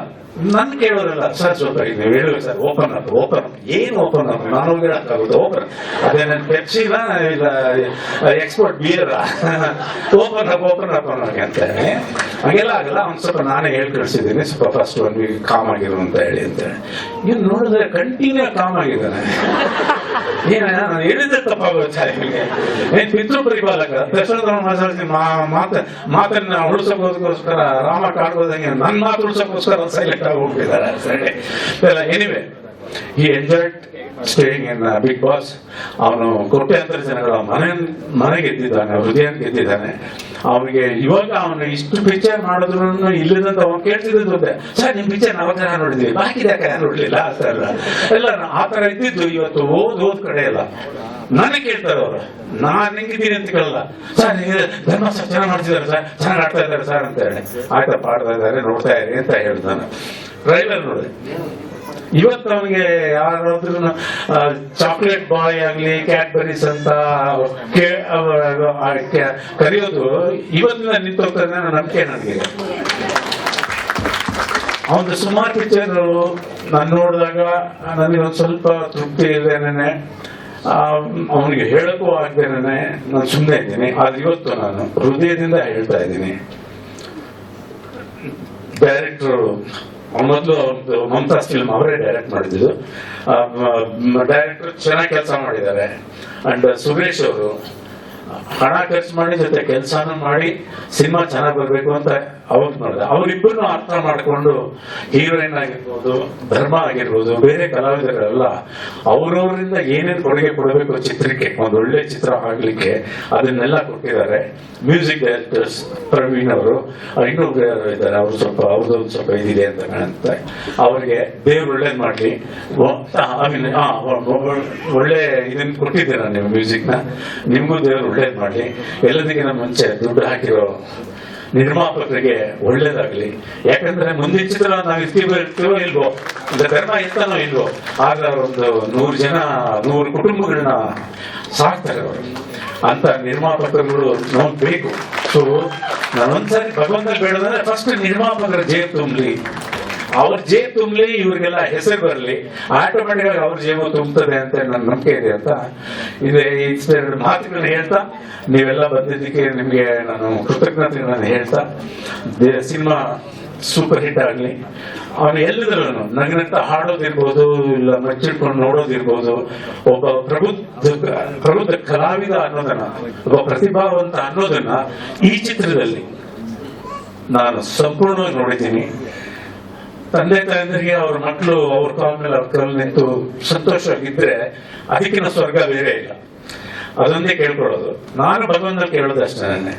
ನನ್ ಕೇಳೋರಲ್ಲ, ಸರ್ ಸ್ವಲ್ಪ ನೀವು ಹೇಳುವ ಸರ್, ಓಪನ್ ಅಪ್ ಏನು ಓಪನ್ ಅಪ್, ನಾನು ಹೇಳಕ್ಕಾಗುತ್ತೆ ಓಪನ್, ಅದೇ ನನ್ ಪೆಪ್ಸಿನ ಎಕ್ಸ್ಪೋರ್ಟ್ ಬಿಯರ್ ಓಪನ್ ಅಪ್ ಅನ್ನೋಕೆ ಅಂತ ಹಾಗೆಲ್ಲ ಆಗಲ್ಲ. ಅವ್ನು ಸ್ವಲ್ಪ ನಾನೇ ಹೇಳಿ ಕಳಿಸಿದ್ದೀನಿ, ಸ್ವಲ್ಪ ಫಸ್ಟ್ 1 ವೀಕ್ ಕಾಮ್ ಆಗಿರು ಅಂತ ಹೇಳಿ ಅಂತ. ಇವ್ನು ನೋಡಿದ್ರೆ ಕಂಟಿನ್ಯೂ ಕಾಮ್ ಆಗಿದ್ದಾನೆ. ಏನ ನಾನು ಹೇಳಿದ್ರೆ ತಪ್ಪಾಗುತ್ತೆ ನಿಮಗೆ, ಏನ್ ಪಿತೃ ಪರಿಪಾಲಕ ದಶರಥ ಮಾತನ್ನ ಉಳಿಸೋಕೋಸ್ಕರ ರಾಮ ಕಾಡ್ಬೋದಂಗೆ ನನ್ನ ಮಾತು ಉಳಿಸೋಕೋಸ್ಕರ ಸೈಲೆಂಟ್ ಆಗಿ ಹೋಗ್ತಿದ್ದಾರೆ. ಸರಿ, ಎನಿವೆ ಈ enjoyed staying in Bigg Boss. ಅವನು ಕೋಟ್ಯಾಂತರ ಜನಗಳ ಮನೆ ಗೆದ್ದಿದ್ದಾನೆ, ಹೃದಯ ಗೆದ್ದಿದ್ದಾನೆ. ಅವನಿಗೆ ಇವಾಗ ಅವನು ಇಷ್ಟು ಪಿಕ್ಚರ್ ಮಾಡಿದ್ರು ಇಲ್ಲದಂತ ಅವ್ನು ಕೇಳ್ತಿದ್ದು, ಸರ್ ನಿಮ್ ಪಿಕ್ಚರ್ ನಾವು ಜನ ನೋಡಿದ್ವಿ, ಬಾಕಿ ಯಾಕೆ ನೋಡ್ಲಿಲ್ಲ ಎಲ್ಲ ಆ ತರ ಇದ್ದಿದ್ದು. ಇವತ್ತು ಓದ್ ಕಡೆ ಎಲ್ಲ ನನಗೆ ಕೇಳ್ತಾರೆ ಅವರು, ನಾನ್ ಹೆಂಗಿದ್ದೀನಿ ಅಂತ ಕೇಳಲ್ಲ. ಸರ್ ಧರ್ಮ ಸರ್ ಚೆನ್ನಾಗಿ ಮಾಡ್ತಿದ್ದಾರೆ ಸರ್, ಚೆನ್ನಾಗಿ ಆಡ್ತಾ ಇದ್ದಾರೆ ಸರ್ ಅಂತ ಹೇಳಿ. ಆಯ್ತಾ, ಪಾಡ್ತಾ ಇದ್ದಾರೆ, ನೋಡ್ತಾ ಇರಿ ಅಂತ ಹೇಳ್ತಾನೆ. ಟ್ರೈಲರ್ ನೋಡಿ, ಇವತ್ತು ಅವನಿಗೆ ಯಾರಾದ್ರೂ ಚಾಕ್ಲೇಟ್ ಬಾಯ್ ಆಗ್ಲಿ ಕ್ಯಾಡ್ಬರೀಸ್ ಅಂತ ಕರೆಯೋದು ಇವತ್ತಿನ ನಿಂತೋಗ್ತದೆ ಅನ್ನೋ ನಂಬಿಕೆ ನನಗೆ. ಅವನು ಸುಮಾರು ಪಿಕ್ಚರ್ ನಾನು ನೋಡಿದಾಗ ನನಗೆ ಒಂದು ಸ್ವಲ್ಪ ತೃಪ್ತಿ ಇಲ್ದೇನೆ, ಅವನಿಗೆ ಹೇಳಕ್ಕೂ ಆಗ್ದೇನೆ ನಾನು ಸುಮ್ಮನೆ ಇದ್ದೀನಿ. ಆದ್ರೆ ಇವತ್ತು ನಾನು ಹೃದಯದಿಂದ ಹೇಳ್ತಾ ಇದ್ದೀನಿ, ಡೈರೆಕ್ಟರ್ ಮೊದಲು ಅವ್ರದ್ದು ಮಮತಾಜ್ ಫಿಲ್ಮ್ ಅವರೇ ಡೈರೆಕ್ಟ್ ಮಾಡಿದ್ದು. ಡೈರೆಕ್ಟರ್ ಚೆನ್ನಾಗಿ ಕೆಲಸ ಮಾಡಿದ್ದಾರೆ. ಅಂಡ್ ಸುರೇಶ್ ಅವರು ಹಣ ಖರ್ಚು ಮಾಡಿ ಜೊತೆ ಕೆಲಸನೂ ಮಾಡಿ ಸಿನಿಮಾ ಚೆನ್ನಾಗಿ ಬರ್ಬೇಕು ಅಂತ ಅವ್ರು ಮಾಡಿದೆ. ಅವರಿಬ್ಬರನ್ನು ಅರ್ಥ ಮಾಡಿಕೊಂಡು ಹೀರೋಯಿನ್ ಆಗಿರ್ಬೋದು, ಧರ್ಮ ಆಗಿರ್ಬೋದು, ಬೇರೆ ಕಲಾವಿದರೆಲ್ಲ ಅವ್ರವರಿಂದ ಏನೇನು ಕೊಡುಗೆ ಕೊಡಬೇಕು ಚಿತ್ರಕ್ಕೆ, ಒಂದು ಒಳ್ಳೆ ಚಿತ್ರ ಆಗ್ಲಿಕ್ಕೆ ಅದನ್ನೆಲ್ಲ ಕೊಟ್ಟಿದ್ದಾರೆ. ಮ್ಯೂಸಿಕ್ ಡೈರೆಕ್ಟರ್ಸ್ ಪ್ರವೀಣ್ ಅವರು, ಇನ್ನೊಬ್ರು ಯಾರು ಇದ್ದಾರೆ, ಅವ್ರು ಸ್ವಲ್ಪ ಅವ್ರದ್ದೊಂದು ಸ್ವಲ್ಪ ಇದಿದೆ ಅಂತ ಕಾಣುತ್ತೆ. ಅವ್ರಿಗೆ ದೇವ್ರು ಒಳ್ಳೇದ್ ಮಾಡ್ಲಿ. ಒಳ್ಳೆ ಇದನ್ನ ಕೊಟ್ಟಿದ್ದೀರ ನೀವು ಮ್ಯೂಸಿಕ್ ನ, ನಿಮ್ಗೂ ದೇವ್ರು ಒಳ್ಳೇದ್ ಮಾಡ್ಲಿ. ಎಲ್ಲದಕ್ಕಿಂತ ಮುಂಚೆ ದುಡ್ಡು ಹಾಕಿರೋ ನಿರ್ಮಾಪಕರಿಗೆ ಒಳ್ಳೇದಾಗ್ಲಿ. ಯಾಕಂದ್ರೆ ಮುಂದಿನ ಚಿತ್ರ ನಾವು ಇರ್ತೀವೋ ಇಲ್ವೋ, ಧರ್ಮ ಇರ್ತಾನೋ ಇಲ್ವೋ, ಆಗ ಒಂದು 100 ಕುಟುಂಬಗಳನ್ನ ಸಾಕ್ತಾರೆ ಅವರು. ಅಂತ ನಿರ್ಮಾಪಕರುಗಳು ನಮ್ಗೆ ಬೇಕು. ಸೊ ನಾನೊಂದ್ಸರಿ ಭಗವಂತ ಬೇಡದಂದ್ರೆ ಫಸ್ಟ್ ನಿರ್ಮಾಪಕರ ಜೇಬು ತುಂಬಲಿ, ಅವ್ರ ಜೇಬು ತುಂಬಲಿ, ಇವ್ರಿಗೆಲ್ಲ ಹೆಸರು ಬರಲಿ, ಆಟೋಮೆಟಿಕ್ ಆಗಿ ಅವ್ರ ಜೇಬು ತುಂಬುತ್ತದೆ ಅಂತ ನನ್ನ ನಂಬಿಕೆ ಇದೆ ಅಂತ ಇದೆ. ಎರಡು ಮಾತುಗಳನ್ನ ಹೇಳ್ತಾ, ನೀವೆಲ್ಲ ಬಂದಿದ್ದಕ್ಕೆ ನಿಮ್ಗೆ ನಾನು ಕೃತಜ್ಞತೆಗಳನ್ನು ಹೇಳ್ತಾ, ಸಿನಿಮಾ ಸೂಪರ್ ಹಿಟ್ ಆಗ್ಲಿ. ಅವನು ಎಲ್ಲದ್ರೂ ನಗನಂತ ಹಾಡೋದಿರ್ಬೋದು, ಇಲ್ಲ ಮಚ್ಚಿಡ್ಕೊಂಡು ನೋಡೋದಿರ್ಬೋದು, ಒಬ್ಬ ಪ್ರಬುದ್ಧ ಕಲಾವಿದ ಅನ್ನೋದನ್ನ, ಒಬ್ಬ ಪ್ರತಿಭಾವಂತ ಅನ್ನೋದನ್ನ ಈ ಚಿತ್ರದಲ್ಲಿ ನಾನು ಸಂಪೂರ್ಣವಾಗಿ ನೋಡಿದ್ದೀನಿ. ತಂದೆ ತಾಯಂದಿರಿಗೆ ಅವ್ರ ಮಕ್ಕಳು ಅವ್ರ ಕಾಲ ಮೇಲೆ ಅವ್ರ ಕಾಲ ನಿಂತು ಸಂತೋಷವಾಗಿದ್ರೆ ಅದಕ್ಕಿಂತ ಸ್ವರ್ಗ ಬೇರೆ ಇಲ್ಲ. ಅದೊಂದೇ ಕೇಳ್ಕೊಳ್ಳೋದು. ನಾನು ಭಗವಂತ ಕೇಳೋದು ಅಷ್ಟೇ.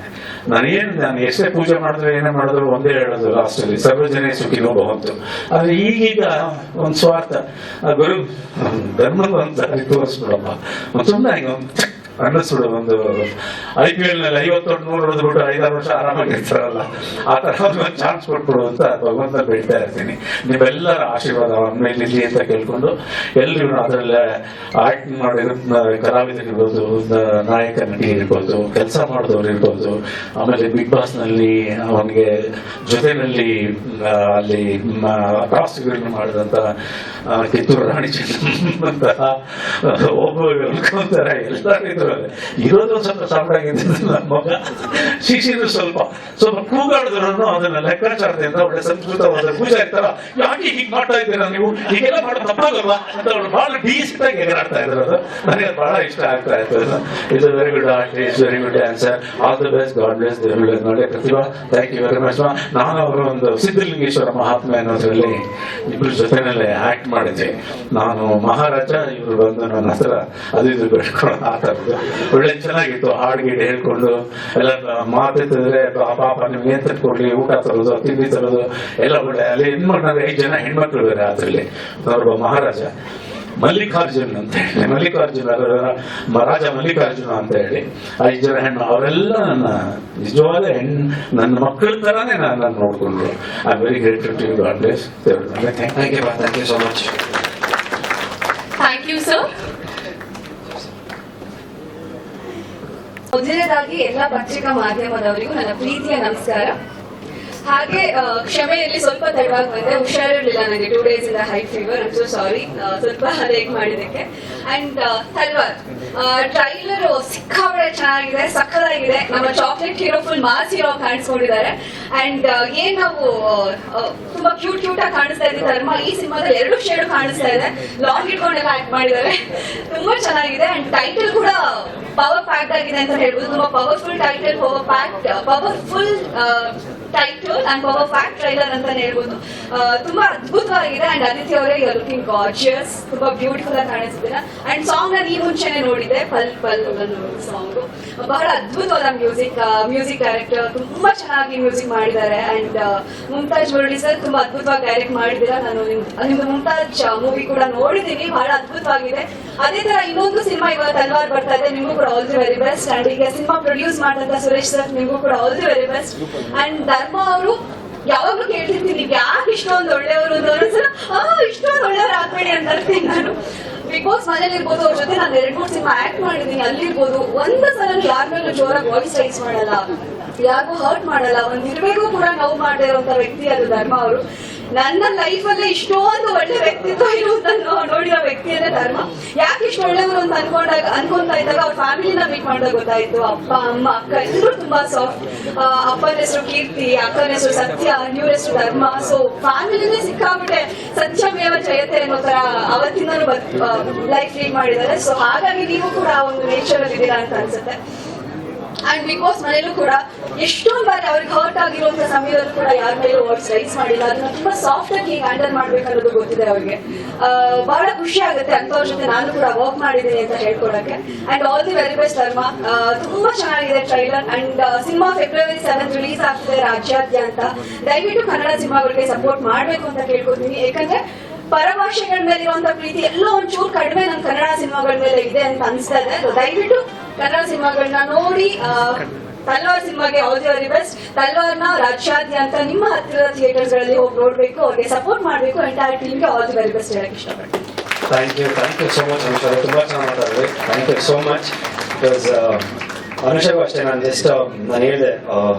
ನಾನು ಎಷ್ಟೇ ಪೂಜೆ ಮಾಡಿದ್ರೆ ಏನೇ ಮಾಡಿದ್ರು ಒಂದೇ ಹೇಳೋದು ಲಾಸ್ಟ್ ಅಲ್ಲಿ, ಸರ್ವಜನೆ ಸುಖಿನೋ ಭವಂತು. ಆದ್ರೆ ಈಗೀಗ ಒಂದ್ ಸ್ವಾರ್ಥ, ಗುರು ಧರ್ಮದ ಒಂದು ದಾರಿ ತೋರಿಸ್ಬಿಡಪ್ಪ, ಸುಮ್ಮನೆ ಈಗ ಒಂದು ಅನ್ನಿಸ್ಬಿಡು. ಒಂದು IPL ನಲ್ಲಿ 50 100 ಹೊಡೆದ್ಬಿಟ್ಟು 5-6 ವರ್ಷ ಆರಾಮಾಗಿರ್ತಾರಲ್ಲ, ಆ ತರ ಒಂದು ಚಾನ್ಸ್ ಕೊಟ್ಬಿಡು ಅಂತ ಭಗವಂತ ಬೇಡ್ತಾ ಇರ್ತೀನಿ. ನೀವೆಲ್ಲರ ಆಶೀರ್ವಾದ ಅವನ ಮೇಲೆ ಇರ್ಲಿ ಅಂತ ಕೇಳ್ಕೊಂಡು, ಎಲ್ರಿಗೂ ಅದರಲ್ಲೇ ಆಕ್ಟಿಂಗ್ ಮಾಡಿರೋ ಕಲಾವಿದರಿರ್ಬೋದು, ನಾಯಕ ನಟಿ ಇರ್ಬೋದು, ಕೆಲಸ ಮಾಡಿದವ್ರು ಇರ್ಬೋದು, ಆಮೇಲೆ ಬಿಗ್ ಬಾಸ್ ನಲ್ಲಿ ಅವನಿಗೆ ಜೊತೆನಲ್ಲಿ ಅಲ್ಲಿ ಕಾಸ್ಟ್ಗಳನ್ನು ಮಾಡಿದಂತ ಕಿತ್ತೂರು ರಾಣಿ ಚೆನ್ನಮ್ಮಂತಹ ಒಬ್ಬ ಎಲ್ಲರೂ ಇರೋದು ಸ್ವಲ್ಪ ಸಾಂಬಾರಾಗಿದೆ. ನನ್ನ ಮಗ ಶಿಶಿರು ಸ್ವಲ್ಪ ಕೂಗಾಡಿದ್ರು ಅದನ್ನ ಲೆಕ್ಕಾಚಾರದಿಂದ ಒಳ್ಳೆ ಸಂಸ್ಕೃತವಾದ ಪೂಜೆ ಇರ್ತಾರ, ಯಾಕೆ ಹೀಗೆ ಮಾಡ್ತಾ ಇದ್ದೀರಾ ನೀವು, ಹೀಗೆಲ್ಲ ಮಾಡೋದು ತಪ್ಪಾಗಲ್ಲ ಅಂತ ಅವ್ರು ಬಹಳ ಡೀಸೆಂಟ್ ಆಗಿ ಎಗರಾಡ್ತಾ ಇದ್ರು. ನನಗೆ ಬಹಳ ಇಷ್ಟ ಆಗ್ತಾ ಇತ್ತು. It's very good artist, very good dancer, all the best, god bless. ನೋಡಿ ಪ್ರತಿಭಾ, ಥ್ಯಾಂಕ್ ಯು ವೆರಿ ಮಚ್. ನಾನು ಅವರು ಒಂದು ಸಿದ್ಧಲಿಂಗೇಶ್ವರ ಮಹಾತ್ಮೆ ಅನ್ನೋದ್ರಲ್ಲಿ ಇಬ್ರು ಜೊತೆನಲ್ಲೇ ಆಕ್ಟ್ ಮಾಡಿದ್ದೆ. ನಾನು ಮಹಾರಾಜ, ಇವ್ರು ಬಂದು ನನ್ನ ಹತ್ರ ಅದು ಇದು ಬೆಳ್ಕೊಂಡು ಆ ಥರದ್ದು ಒಳ್ಳೆ ಚೆನ್ನಾಗಿತ್ತು. ಹಾಡ್ಗೀಡ್ ಹೇಳ್ಕೊಂಡು ಎಲ್ಲ ಮಾತಾಡ್ತಿದ್ರೆ, ಪಾಪ ನಿಮ್ಗೆ ಏನ್ ತಟ್ಕೊಡ್ಲಿ, ಊಟ ತರೋದು, ತಿಂಡಿ ತರೋದು ಎಲ್ಲ ಒಳ್ಳೆ. ಅಲ್ಲಿ ಹೆಣ್ಮಕ್ಳು 5 ಜನ ಹೆಣ್ಮಕ್ಳು ಬೇರೆ ಅದ್ರಲ್ಲಿ. ಒಬ್ಬ ಮಹಾರಾಜ. ಮಲ್ಲಿಕಾರ್ಜುನ್ ಅಂತ ಹೇಳಿ, ಮಲ್ಲಿಕಾರ್ಜುನ ರಾಜ ಮಲ್ಲಿಕಾರ್ಜುನ ಅಂತ ಹೇಳಿ 5 ಜನ ಹೆಣ್ಣು, ಅವರೆಲ್ಲ ನನ್ನ ನಿಜವಾದ ನನ್ನ ಮಕ್ಕಳ ತರಾನೇ ನಾನು ನೋಡ್ಕೊಂಡ್ರು. I am very grateful to you. God bless. Thank you so much. Thank you sir. ಮೊದಲನೇದಾಗಿ ಎಲ್ಲ ಪತ್ರಿಕಾ ಮಾಧ್ಯಮದವರಿಗೂ ನನ್ನ ಪ್ರೀತಿಯ ನಮಸ್ಕಾರ. ಹಾಗೆ ಕ್ಷಮೆಯಲ್ಲಿ ಸ್ವಲ್ಪ ತಡವಾಗಿ ಬಂದೆ, ಹುಷಾರಿರ್ಲಿಲ್ಲ ನನಗೆ 2 days ಇಂದ high fever. I am so sorry ಸ್ವಲ್ಪ ಲೇಟ್ ಮಾಡಿದ್ದಕ್ಕೆ. ಅಂಡ್ ತಲ್ವಾರ್ ಟ್ರೈಲರ್ ಸಿಕ್ಕಾಪಟ್ಟೆ ಚೆನ್ನಾಗಿದೆ, ಸಕ್ಕತ್ತಾಗಿದೆ. ನಮ್ಮ chocolate hero full mass hero ಕಾಣಿಸ್ಕೊಂಡಿದ್ದಾರೆ. ಅಂಡ್ ಏನ್ ನಾವು ತುಂಬಾ ಕ್ಯೂಟ್ ಆಗಿ ಕಾಣಿಸ್ತಾ ಇದ್ದೀವಿ ಧರ್ಮ. ಈ ಸಿನಿಮಾದಲ್ಲಿ 2 ಶೇಡ್ ಕಾಣಿಸ್ತಾ ಇದೆ, ಲಾಂಗ್ ಇಟ್ಕೊಂಡೆಲ್ಲ ಆಕ್ಟ್ ಮಾಡಿದ್ದಾರೆ, ತುಂಬಾ ಚೆನ್ನಾಗಿದೆ. ಅಂಡ್ ಟೈಟಲ್ ಕೂಡ ಪವರ್ ಪ್ಯಾಕ್ಡ್ ಆಗಿದೆ ಅಂತ ಹೇಳ್ಬೋದು. ತುಂಬಾ powerful title, powerful title and power packed trailer ಅಂತಾನೆ ಹೇಳ್ಬೋದು. ತುಂಬಾ ಅದ್ಭುತವಾಗಿದೆ. ಅಂಡ್ ಆದಿತ್ಯ ಅವರೇ ಯು ಆರ್ ಲುಕಿಂಗ್ ಗಾರ್ಜಿಯಸ್, ತುಂಬಾ ಬ್ಯೂಟಿಫುಲ್ ಆಗಿ ಕಾಣಿಸ್ತಿದ್ದೀರಾ. ಅಂಡ್ ಸಾಂಗ್ ನಾನು ಈ ಮುಂಚೆನೆ ನೋಡಿದ್ದೆ, ಪಲ್ ಪಲ್ ಸಾಂಗ್ ಬಹಳ ಅದ್ಭುತವಾದ ಮ್ಯೂಸಿಕ್ ಡೈರೆಕ್ಟರ್ ತುಂಬಾ ಚೆನ್ನಾಗಿ ಮ್ಯೂಸಿಕ್ ಮಾಡಿದ್ದಾರೆ. ಅಂಡ್ ಮುಮ್ತಾಜ್ ಮುರಳಿ ಸರ್ ತುಂಬಾ ಅದ್ಭುತವಾಗಿ ಡೈರೆಕ್ಟ್ ಮಾಡಿದ್ದೀರಾ. ನಾನು ನಿಮ್ದು ಮುಮ್ತಾಜ್ ಮೂವಿ ಕೂಡ ನೋಡಿದ್ದೀನಿ, ಬಹಳ ಅದ್ಭುತವಾಗಿದೆ. ಅದೇ ತರ ಇನ್ನೊಂದು ಸಿನಿಮಾ ಇವಾಗ ತಲ್ವಾರ್ ಬರ್ತಾ ಇದೆ, ನಿಮಗೂ ಕೂಡ all the very best. And ಈಗ ಸಿನಿಮಾ ಪ್ರೊಡ್ಯೂಸ್ ಮಾಡಿದಂತ ಸುರೇಶ್ ಸರ್, ನಿಮಗೂ ಕೂಡ all the very best. And ಧರ್ಮ ಅವರು ಯಾವಾಗ್ಲೂ ಕೇಳ್ತಿರ್ತೀನಿ ಯಾಕೆ ಇಷ್ಟೊಂದು ಒಳ್ಳೆಯವರು ಇಷ್ಟೊಂದು ಒಳ್ಳೆಯವರು ಆಗ್ಬೇಡಿ ಅಂತ ಹೇಳ್ತೀನಿ ನಾನು. ಬಿಗ್ ಬಾಸ್ ಮನೇಲಿ ಇರ್ಬೋದು, ಅವ್ರ ಜೊತೆ ನಾನು 2-3 ಸಿನಿಮಾ ಆಕ್ಟ್ ಮಾಡಿದೀನಿ, ಅಲ್ಲಿರ್ಬೋದು ಒಂದು ಸಲ ಯಾರ ಮೇಲೂ ಜೋರಾಗಿ ವಾಯ್ಸ್ ರೈಸ್ ಮಾಡಲ್ಲ, ಯಾರಿಗೂ ಹರ್ಟ್ ಮಾಡಲ್ಲ, ಒಂದ್ ಇರ್ಬೇಕು ಕೂಡ ನೋವು ಮಾಡದೇ ಇರುವಂತ ವ್ಯಕ್ತಿ ಅದು ಧರ್ಮ ಅವರು. ನನ್ನ ಲೈಫ್ ಅಲ್ಲೇ ಇಷ್ಟೊಂದು ಒಳ್ಳೆ ವ್ಯಕ್ತಿತ್ವ ಇರುವುದನ್ನು ನೋಡಿರೋ ವ್ಯಕ್ತಿಯಲ್ಲೇ ಧರ್ಮ. ಯಾಕೆ ಇಷ್ಟು ಒಳ್ಳೆಯವರು ಅಂತ ಅನ್ಕೊಂತಾ ಇದ್ದಾಗ ಅವ್ರ ಫ್ಯಾಮಿಲಿನ ಮೀಟ್ ಮಾಡಿದಾಗ ಗೊತ್ತಾಯ್ತು. ಅಪ್ಪ ಅಮ್ಮ ಅಕ್ಕ ಎಲ್ಲರೂ ತುಂಬಾ ಸಾಫ್ಟ್. ಅಪ್ಪನ ಹೆಸರು ಕೀರ್ತಿ, ಅಕ್ಕನ ಹೆಸರು ಸತ್ಯ, ಇವ್ರ ಹೆಸರು ಧರ್ಮ. ಸೊ ಫ್ಯಾಮಿಲಿನೇ ಸಿಕ್ಕಾಬಿಟ್ಟೆ ಸತ್ಯಮೇವ ಜಯತೆ ಅನ್ನೋ ತರ ಅವತ್ತಿಂದನೂ ಲೈಫ್ ಲೀಡ್ ಮಾಡಿದ್ದಾರೆ. ಸೊ ಹಾಗಾಗಿ ನೀವು ಕೂಡ ಒಂದು ನೇಚರ್ ಅಲ್ಲಿ ಇದ್ದೀರಾ ಅಂತ ಅನ್ಸುತ್ತೆ. ಅಂಡ್ ಬಿಗ್ ಬಾಸ್ ಮನೇಲೂ ಕೂಡ ಎಷ್ಟೊಂದು ಬಾರಿ ಅವ್ರಿಗೆ ಹರ್ಟ್ ಆಗಿರುವಂತ ಸಮಯದಲ್ಲೂ ಕೂಡ ಯಾರ ಮೇಲೂ ವಾಯ್ಸ್ ರೈಸ್ ಮಾಡಿಲ್ಲ. ಅದನ್ನ ತುಂಬಾ ಸಾಫ್ಟ್ ಆಗಿ ಹ್ಯಾಂಡಲ್ ಮಾಡ್ಬೇಕನ್ನೋದು ಗೊತ್ತಿದೆ ಅವ್ರಿಗೆ. ಬಹಳ ಖುಷಿ ಆಗುತ್ತೆ ಅಂತವ್ರ ಜೊತೆ ನಾನು ಕೂಡ ವರ್ಕ್ ಮಾಡಿದ್ದೀನಿ ಅಂತ ಹೇಳ್ಕೊಳಕ್ಕೆ. And all the very best Dharma. ತುಂಬಾ ಚೆನ್ನಾಗಿದೆ trailer. And cinema February 7th release ಆಗ್ತಿದೆ ರಾಜ್ಯಾದ್ಯಂತ. ದಯವಿಟ್ಟು ಕನ್ನಡ ಸಿನಿಮಾಗಳಿಗೆ ಸಪೋರ್ಟ್ ಮಾಡ್ಬೇಕು ಅಂತ ಕೇಳ್ಕೊತೀನಿ. ಯಾಕಂದ್ರೆ ಪರಭಾಷೆಗಳ ಮೇಲೆ ಇರುವಂತ ಪ್ರೀತಿ ಎಲ್ಲೋ ಒಂಚೂರು ಕಡಿಮೆ ನಮ್ಮ ಕನ್ನಡ ಸಿನಿಮಾಗಳ ಮೇಲೆ ಇದೆ ಅಂತ ಅನಿಸ್ತಾ ಇದೆ. ದಯವಿಟ್ಟು ಕನ್ನಡ ಸಿನಿಮಾಗಳನ್ನ ನೋಡಿ. ತಲ್ವಾರ್ ಸಿನಿಮಾಗೆ ಆಲ್ ದಿ ವೆರಿ ಬೆಸ್ಟ್. ತಲ್ವಾರ್ನ ರಾಜ್ಯಾದ್ಯಂತ ನಿಮ್ಮ ಹತ್ತಿರದ ಥಿಯೇಟರ್ಸ್ ಗಳಲ್ಲಿ ಹೋಗಿ ನೋಡ್ಬೇಕು, ಅವ್ರಿಗೆ ಸಪೋರ್ಟ್ ಮಾಡಬೇಕು. ಎಂಟೈರ್ ಟೀಮ್ಗೆ ಆಲ್ ದಿ ವೆರಿ ಬೆಸ್ಟ್ ಹೇಳಕ್ ಇಷ್ಟಪಡ್ತೀನಿ. Thank you so much Anusha, ತುಂಬಾ ಚೆನ್ನಾಗಿ ಮಾತಾಡಿದ್ರಿ. Thank you so much. Because ಅನುಷಾಗೂ ಅಷ್ಟೇ, ನಾನು ಜಸ್ಟ್ ನಾನು ಹೇಳಿದೆ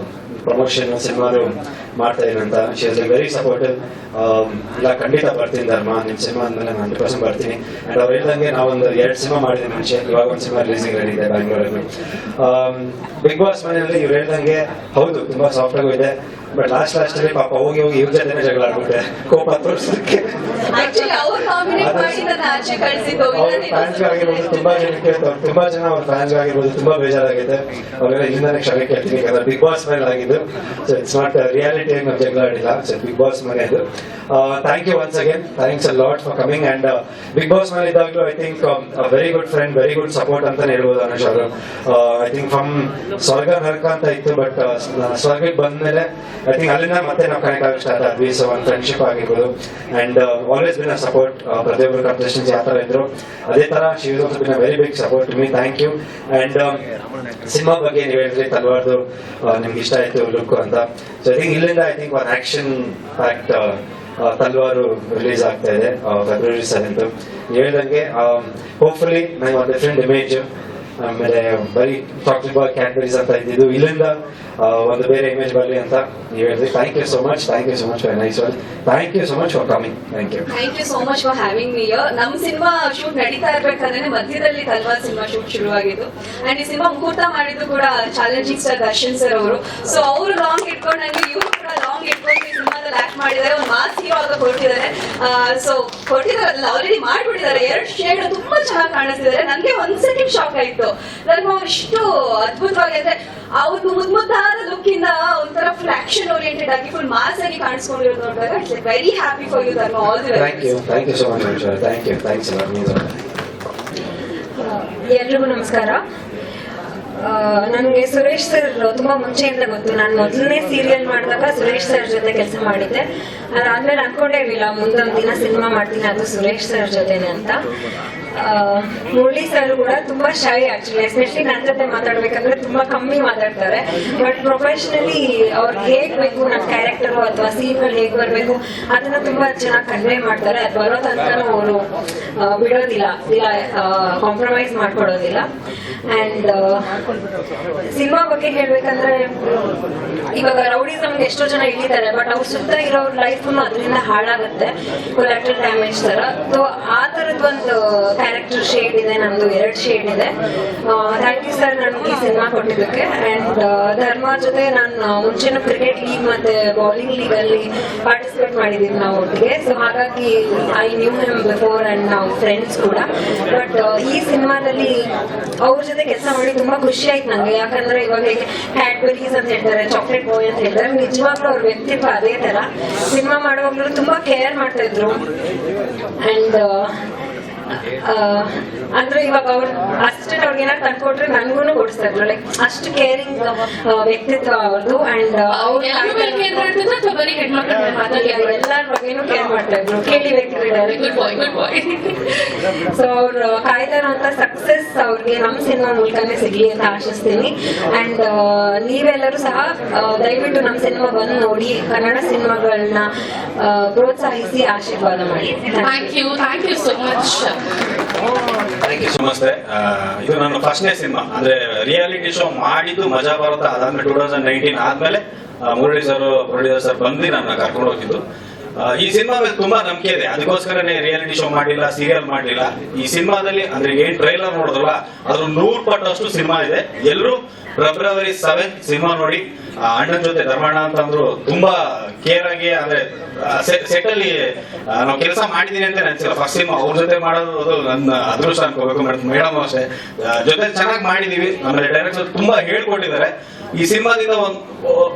ಪ್ರಮೋಷನ್ ಸಿನಿಮಾದು ಮಾಡ್ತಾ ಇದ್ದೀನಿ ಅಂತ. She is very supportive. ಇಲ್ಲ ಖಂಡಿತ ಬರ್ತೀನಿ ಧರ್ಮ, ನಿಮ್ಮ ಸಿನಿಮಾ ಅಂದ್ಮೇಲೆ 100% ಬರ್ತೀನಿ. ಅಂಡ್ ಅವ್ರು ಹೇಳ್ದಂಗೆ ನಾವೊಂದು 2 ಸಿನಿಮಾ ಮಾಡಿದ್ದೀನಿ ಮುಂಚೆ, ಇವಾಗ ಒಂದು ಸಿನಿಮಾ ರಿಲೀಸಿಂಗ್ ರೆಡಿ ಇದೆ ಬ್ಯಾಂಗ್ಳೂರಲ್ಲಿ. ಬಿಗ್ ಬಾಸ್ ಮನೆಯಲ್ಲಿ ಇವ್ರು ಹೇಳ್ದಂಗೆ ಹೌದು ತುಂಬಾ ಸಾಫ್ಟ್ ಆಗೂ ಇದೆ. ಬಟ್ ಲಾಸ್ಟ್ ಅಲ್ಲಿ ಪಾಪ ಹೋಗಿ ಇವ್ರ ಜೊತೆನೆ ಜಗಳ ಆಡ್ಬಿಟ್ಟೆ ಕೋಪ ತೋರಿಸೋದಕ್ಕೆ. ಫ್ಯಾನ್ಸ್ ಆಗಿರ್ಬೋದು, ತುಂಬಾ ಜನ ಅವ್ರ ಫ್ಯಾನ್ಸ್ ಆಗಿರ್ಬೋದು ತುಂಬಾ ಬೇಜಾರಾಗಿದೆ. ಅವ್ರೆಲ್ಲ ಇಲ್ಲಿಂದಾನೆ ಕ್ಷಮೆ ಕೇಳ್ತೀನಿ, ಯಾಕಂದ್ರೆ ಬಿಗ್ ಬಾಸ್ ಮೇಲೆ ಆಗಿದ್ದು. ಸೊ ಇಟ್ಸ್ ನಾಟ್ ರಿಯಾಲಿಟಿ, ನಾವು ಜಗಳ ಆಡಿಲ್ಲ. ಸೊ ಬಿಗ್ ಬಾಸ್ ಮನೆ ಅದು. Thank you once again, thanks a lot for coming. And Bigg Boss ಮೇಲೆ ಇದ್ದಾಗಲೂ I think very good friend, very good support ಅಂತಾನೆ ಹೇಳ್ಬೋದು ಅನುಷ್ ಅವರು. ಐ ಥಿಂಕ್ ಫ್ರಮ್ ಸ್ವರ್ಗ ನರಕ ಅಂತ ಇತ್ತು, ಬಟ್ ಸ್ವರ್ಗಕ್ಕೆ ಬಂದ್ಮೇಲೆ ಐ ಥಿಂಕ್ ಅಲ್ಲಿಂದ ಮತ್ತೆ ನಾವು ಕನೆಕ್ಟ್ ಆಗಕ್ಕೆ ಸ್ಟಾರ್ಟ್ ಆದ್ವಿ. ಸೊ ಒಂದು ಫ್ರೆಂಡ್ಶಿಪ್ ಆಗಿರ್ಬೋದು. And always been a support. ಪ್ರತಿಯೊಬ್ಬರು ಕಂಟೆಸ್ಟೆಂಟ್ಸ್ ಯಾವ ತರ ಇದ್ರು ಅದೇ ತರ she was also been a very big support to me. Thank you. And cinema ಬಗ್ಗೆ ನೀವು ಹೇಳಿದ್ರಿ ತಲ್ವಾರ್ದು ನಿಮ್ಗೆ ಇಷ್ಟ ಆಯ್ತು ಲುಕ್ ಅಂತ. ಸೊ ಐ ಥಿಂಕ್ ಇಲ್ಲಿಂದ ಐ ಥಿಂಕ್ ಒಂದು ಆಕ್ಷನ್ ಪ್ಯಾಕ್ಟ್ ತಲ್ವಾರು ರಿಲೀಸ್ ಆಗ್ತಾ ಇದೆ February 7th. ನೀವು ಹೇಳ್ದಂಗೆ ಹೋಪ್ಫುಲಿ ನಂಗೆ ಒಂದು ಡಿಫ್ರೆಂಟ್ ಇಮೇಜ್, ಆಮೇಲೆ ಬರೀ ಚಾಕ್ಲೇಟ್ ಬಾಯ್ ಕ್ಯಾಡ್ಬರೀಸ್ ಅಂತ ಇದ್ದಿದ್ದು ಇಲ್ಲಿಂದ ಒಂದು ಬೇರೆ ಇಮೇಜ್ ಬರಲಿ ಅಂತ ನೀವು ಹೇಳಿದ್ರಿ. Thank you so much for nice one. Thank you so much for coming. Thank you so much for having me here. ನಮ್ಮ ಸಿನಿಮಾ ಶೂಟ್ ನಡೀತಾ ಇರ್ಬೇಕಾದ್ರೆ ಮಧ್ಯದಲ್ಲಿ ತಲ್ವಾರ್ ಸಿನಿಮಾ ಶೂಟ್ ಶುರುವಾಗಿದ್ದು. ಅಂಡ್ ಈ ಸಿನಿಮಾ ಮುಹೂರ್ತ ಮಾಡಿದ್ದು ಕೂಡ ಚಾಲೆಂಜಿಂಗ್ ಸ್ಟಾರ್ ದರ್ಶನ್ ಸರ್ ಅವರು. ಸೊ ಅವರು ಲಾಂಗ್ ಇಟ್ಕೊಂಡು ನಂಗೆ ಇವರು ಕೂಡ ಲಾಂಗ್ ಇಟ್ಕೊಂಡು ಈ ಸಿನಿಮಾದಲ್ಲಿ ಆಕ್ಟ್ ಮಾಡಿದ್ದಾರೆ. ಒಂದು ಮಾಸ್ ಹೀರೋ ಆಗ ಹೊರಟಿದ್ದಾರೆ. ಸೊ ಹೊರಟಿದಾರಲ್ಲ, ಆಲ್ರೆಡಿ ಮಾಡ್ಬಿಟ್ಟಿದ್ದಾರೆ. 2 ಶೇಡ್ ತುಂಬಾ ಚೆನ್ನಾಗಿ ಕಾಣಿಸ್ತಿದ್ದಾರೆ. ನನಗೆ 1 ಸೆಕೆಂಡ್ ಶಾಕ್ ಆಯ್ತು. ನನಗೆ ಅವ್ರು ಇಷ್ಟು ಅದ್ಭುತವಾಗಿ, ಅಂದ್ರೆ ಅವ್ರು ಮುದ್ದಾದ ಲುಕ್ ಇಂದ ಒಂಥರ ಫುಲ್ ಆಕ್ಷನ್ ಓರಿಯೆಂಟೆಡ್ ಆಗಿ ಫುಲ್ ಮಾಸ್ ಆಗಿ ಕಾಣಿಸ್ಕೊಂಡಿರೋದು ನೋಡಿದಾಗ it's very happy for you Dharma. All the thank you so much Anusha. Thanks ಎಲ್ರಿಗೂ ನಮಸ್ಕಾರ. ನನಗೆ ಸುರೇಶ್ ಸರ್ ತುಂಬಾ ಮುಂಚೆಯಿಂದ ಗೊತ್ತು. ನಾನು ಮೊದಲನೇ ಸೀರಿಯಲ್ ಮಾಡಿದಾಗ ಸುರೇಶ್ ಸರ್ ಜೊತೆ ಕೆಲಸ ಮಾಡಿದ್ದೆ. ಅದಾದ್ಮೇಲೆ ಅನ್ಕೊಂಡೇ ಇರಲಿಲ್ಲ ಮುಂದೊಂದು ದಿನ ಸಿನಿಮಾ ಮಾಡ್ತೀನಿ ಅದು ಸುರೇಶ್ ಸರ್ ಜೊತೆನೆ ಅಂತ. ಮುರಳಿ ಸರ್ ಕೂಡ ತುಂಬಾ ಶೈ ಆಕ್ಚುಲಿ, ಎಸ್ಪೆಷಲಿ ನನ್ನ ಜೊತೆ ಮಾತಾಡ್ಬೇಕಂದ್ರೆ ತುಂಬಾ ಕಮ್ಮಿ ಮಾತಾಡ್ತಾರೆ. ಬಟ್ ಪ್ರೊಫೆಷನಲಿ ಅವ್ರಿಗೆ ಹೇಗ್ ಬೇಕು ನನ್ನ ಕ್ಯಾರೆಕ್ಟರ್ ಅಥವಾ ಸೀನ್ಗಳು ಹೇಗ್ ಬರ್ಬೇಕು ಅದನ್ನ ತುಂಬಾ ಚೆನ್ನಾಗಿ ಕನ್ವೆ ಮಾಡ್ತಾರೆ. ಅದು ಬರೋ ತನಕ ಅವರು ಬಿಡೋದಿಲ್ಲ, ಕಾಂಪ್ರಮೈಸ್ ಮಾಡ್ಕೊಡೋದಿಲ್ಲ. ಅಂಡ್ ಸಿನಿಮಾ ಬಗ್ಗೆ ಹೇಳ್ಬೇಕಂದ್ರೆ ಇವಾಗ ರೌಡಿಸಮ್ಗೆ ಎಷ್ಟೋ ಜನ ಇಳಿತಾರೆ, ಬಟ್ ಅವ್ರ ಸುತ್ತ ಇರೋರ್ ಲೈಫ್ ಅದರಿಂದ ಹಾಳಾಗುತ್ತೆ, ಕೊಲಾಟ್ರಲ್ ಡ್ಯಾಮೇಜ್ ತರ. ಸೊ ಆ ತರದ್ ಒಂದು ಕ್ಯಾರೆಕ್ಟರ್ ಶೇಡ್ ಇದೆ, ನಮ್ದು 2 ಶೇಡ್ ಇದೆ. ಥ್ಯಾಂಕ್ ಯು ಸರ್ ನನಗೆ ಈ ಸಿನಿಮಾ ಕೊಟ್ಟಿದ್ದಕ್ಕೆ. ಅಂಡ್ ಧರ್ಮ ಜೊತೆ ನಾನು ಮುಂಚೆನೂ ಕ್ರಿಕೆಟ್ ಲೀಗ್ ಮತ್ತೆ ಬೌಲಿಂಗ್ ಲೀಗ್ ಅಲ್ಲಿ ಪಾರ್ಟಿಸಿಪೇಟ್ ಮಾಡಿದೀವಿ ನಾವು ಒಟ್ಟಿಗೆ. ಸೊ ಹಾಗಾಗಿ I knew him before and ನಾವು ಫ್ರೆಂಡ್ಸ್ ಕೂಡ. ಬಟ್ ಈ ಸಿನಿಮಾದಲ್ಲಿ ಅವ್ರ ಜೊತೆ ಕೆಲಸ ಮಾಡಿ ತುಂಬಾ ಖುಷಿ ಆಯ್ತು ನಂಗೆ. ಯಾಕಂದ್ರೆ ಇವಾಗ ಕ್ಯಾಡ್ಬರೀಸ್ ಅಂತ ಹೇಳ್ತಾರೆ, ಚಾಕ್ಲೇಟ್ ಬಾಯ್ ಅಂತ ಹೇಳ್ತಾರೆ, ನಿಜವಾಗ್ಲೂ ಅವ್ರ ವ್ಯಕ್ತಿತ್ವ ಅದೇ ತರ. ಸಿನಿಮಾ ಮಾಡುವಾಗ್ಲೂ ತುಂಬಾ ಕೇರ್ ಮಾಡ್ತಾ ಇದ್ರು. ಅಂಡ್ ಅಂದ್ರೆ ಇವಾಗ ಅವ್ರ ಅಸಿಸ್ಟೆಂಟ್ ಅವ್ರಿಗೆ ಏನಾದ್ರು ತಂದ್ಕೊಟ್ರೆ ನನ್ಗೂ ಕೊಡಿಸ್ತಾ ಇದ್ರು. ಲೈಕ್ ಅಷ್ಟು ಕೇರಿಂಗ್ ವ್ಯಕ್ತಿತ್ವ ಅವ್ರದ್ದು. ಅಂಡ್ ಎಲ್ಲರ ಎಲ್ಲರ ಬಗ್ಗೆನೂ ಕೇರ್ ಮಾಡ್ತಾ ಇದ್ರು. ಕೇಳಿ ಸೊ ಅವ್ರು ಕಾಯ್ತಾ ಇರೋಂತ ಸಕ್ಸಸ್ ಅವ್ರಿಗೆ ನಮ್ ಸಿನಿಮಾ ಮೂಲಕನೇ ಸಿಗ್ಲಿ ಅಂತ ಆಶಿಸ್ತೀನಿ. ಅಂಡ್ ನೀವೆಲ್ಲರೂ ಸಹ ದಯವಿಟ್ಟು ನಮ್ ಸಿನಿಮಾ ಬಂದು ನೋಡಿ, ಕನ್ನಡ ಸಿನಿಮಾಗಳನ್ನ ಪ್ರೋತ್ಸಾಹಿಸಿ ಆಶೀರ್ವಾದ ಮಾಡಿ. Thank you so much. Thank you so much. ಇದು ನನ್ನ ಫಸ್ಟ್ನೇ ಸಿನಿಮಾ, ಅಂದ್ರೆ ರಿಯಾಲಿಟಿ ಶೋ ಮಾಡಿದ್ದು ಮಜಾ ಭಾರತ. ಅದಾದ್ಮೇಲೆ 2019 ಆದ್ಮೇಲೆ ಮುರಳಿ ಸರ್ ಪ್ರೊಡ್ಯೂಸರ್ ಸರ್ ಬಂದು ನನ್ನ ಕರ್ಕೊಂಡು ಹೋಗಿದ್ದು. ಈ ಸಿನಿಮಾ ಮೇಲೆ ತುಂಬಾ ನಂಬಿಕೆ ಇದೆ, ಅದಕ್ಕೋಸ್ಕರನೇ ರಿಯಾಲಿಟಿ ಶೋ ಮಾಡಿಲ್ಲ, ಸೀರಿಯಲ್ ಮಾಡಲಿಲ್ಲ. ಈ ಸಿನಿಮಾದಲ್ಲಿ ಅಂದ್ರೆ ಏನ್ ಟ್ರೈಲರ್ ನೋಡಿದ್ರಲ್ಲ ಅದ್ರ 100 ಪಟ್ಟಷ್ಟು ಸಿನಿಮಾ ಇದೆ. ಎಲ್ಲರೂ February 7 ಸಿನಿಮಾ ನೋಡಿ. ಅಣ್ಣನ ಜೊತೆ ಧರ್ಮಣ್ಣ ಅಂತಂದ್ರು ತುಂಬಾ ಕೇರ್ ಆಗಿ, ಅಂದ್ರೆ ಸೆಟ್ ಅಲ್ಲಿ ನಾವು ಕೆಲಸ ಮಾಡಿದೀನಿ ಅಂತ ಅನ್ಸಿಲ್ಲ. ಫಸ್ಟ್ ಸಿನಿಮಾ ಅವ್ರ ಜೊತೆ ಮಾಡೋದು ನನ್ನ ಅದೃಷ್ಟ ಅನ್ಕೋಬೇಕು. ಮೇಡಮ್ ಅಷ್ಟೇ ಜೊತೆ ಚೆನ್ನಾಗಿ ಮಾಡಿದೀವಿ. ಆಮೇಲೆ ಡೈರೆಕ್ಟರ್ ತುಂಬಾ ಹೇಳ್ಕೊಟ್ಟಿದ್ದಾರೆ. ಈ ಸಿನಿಮಾದಿಂದ ಒಂದು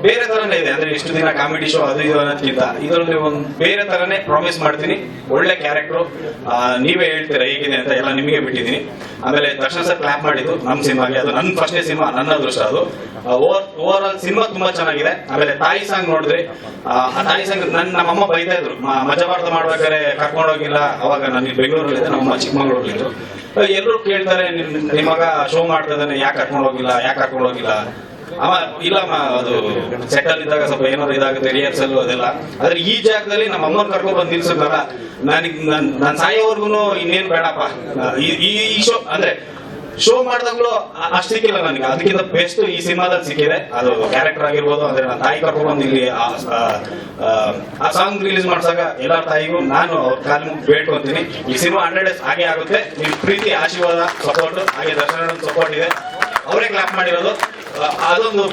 ಬೇರೆ ತರನೇ ಇದೆ, ಅಂದ್ರೆ ಇಷ್ಟು ದಿನ ಕಾಮಿಡಿ ಶೋ ಅದು ಇದು ಅನ್ನೋದ್ಕಿಂತ ಇದರಲ್ಲಿ ಒಂದು ಬೇರೆ ತರನೇ ಪ್ರಾಮಿಸ್ ಮಾಡ್ತೀನಿ. ಒಳ್ಳೆ ಕ್ಯಾರೆಕ್ಟರ್, ನೀವೇ ಹೇಳ್ತೀರಾ ಹೇಗಿದೆ ಅಂತ, ಎಲ್ಲ ನಿಮಗೆ ಬಿಟ್ಟಿದ್ದೀನಿ. ಆಮೇಲೆ ದರ್ಶನ್ ಸರ್ ಕ್ಲಾಪ್ ಮಾಡಿದ್ದು ನಮ್ಮ ಸಿನಿಮಾಗೆ, ಅದು ನನ್ನ ಫಸ್ಟ್ನೇ ಸಿನಿಮಾ, ನನ್ನ ಅದೃಷ್ಟ ಅದು. ಓವರ್ ಆಲ್ ಸಿನಿಮಾ ತುಂಬಾ ಚೆನ್ನಾಗಿದೆ. ಆಮೇಲೆ ತಾಯಿ ಸಾಂಗ್ ನೋಡಿದ್ರಿ, ಆ ತಾಯಿ ಸಾಂಗ್ ನಮ್ಮಮ್ಮ ಬೈತಾ ಇದ್ರು, ಮಜಾ ಭಾರತ ಮಾಡ್ಬೇಕಾದ್ರೆ ಕರ್ಕೊಂಡೋಗಿಲ್ಲ. ಅವಾಗ ನಾನು ಬೆಂಗಳೂರಲ್ಲಿದ್ದೆ, ನಮ್ಮಮ್ಮ ಚಿಕ್ಕಮಗಳೂರಲ್ಲಿದ್ರು. ಎಲ್ಲರೂ ಕೇಳ್ತಾರೆ, ನಿಮ್ಮ ಮಗ ಶೋ ಮಾಡ್ತಾ ಇದ್ದಾನೆ, ಯಾಕೆ ಕರ್ಕೊಂಡೋಗಿಲ್ಲ. ಇಲ್ಲಮ್ಮ ಅದು ಸೆಟಲ್ ಇದ್ದಾಗ ಸ್ವಲ್ಪ ಏನಾದ್ರು ಇದಾಗುತ್ತೆ, ರಿಹರ್ಸಲ್ ಅದೆಲ್ಲ. ಆದ್ರೆ ಈ ಜಾಗದಲ್ಲಿ ನಮ್ಮ ಅಮ್ಮನ ಕರ್ಕೊಂಡ್ ಬಂದು ನಿಲ್ಸಿದ್ರಲ್ಲ, ನಾನು ಸಾಯೋವರ್ಗು ಇನ್ನೇನ್ ಬೇಡಪ್ಪ. ಈ ಶೋ ಅಂದ್ರೆ ಶೋ ಮಾಡಿದಾಗ್ಲೂ ಅಷ್ಟು ಸಿಕ್ಕಿಲ್ಲ ನನಗೆ, ಅದಕ್ಕಿಂತ ಬೆಸ್ಟ್ ಈ ಸಿನಿಮಾದಲ್ಲಿ ಸಿಕ್ಕಿದೆ. ಅದು ಕ್ಯಾರೆಕ್ಟರ್ ಆಗಿರ್ಬೋದು. ಅಂದ್ರೆ ನನ್ನ ತಾಯಿ ಕರ್ಕೊಂಡು ಬಂದು ಇಲ್ಲಿ ಆ ಸಾಂಗ್ ರಿಲೀಸ್ ಮಾಡ್ಸಾಗ ಎಲ್ಲರ ತಾಯಿಗೂ ನಾನು ಅವ್ರ ಕಾಲು ಮುಗಿ ಬೇಡ್ಕೊಂತೀನಿ. ಈ ಸಿನಿಮಾ 100 days ಹಾಗೆ ಆಗುತ್ತೆ. ನಿಮ್ ಪ್ರೀತಿ, ಆಶೀರ್ವಾದ, ಸಪೋರ್ಟ್, ಹಾಗೆ ದರ್ಶನ ಸಪೋರ್ಟ್ ಇದೆ. ಅವರೇ ಕ್ಲಾಪ್ ಮಾಡಿರೋದು. ಅದೊಂದು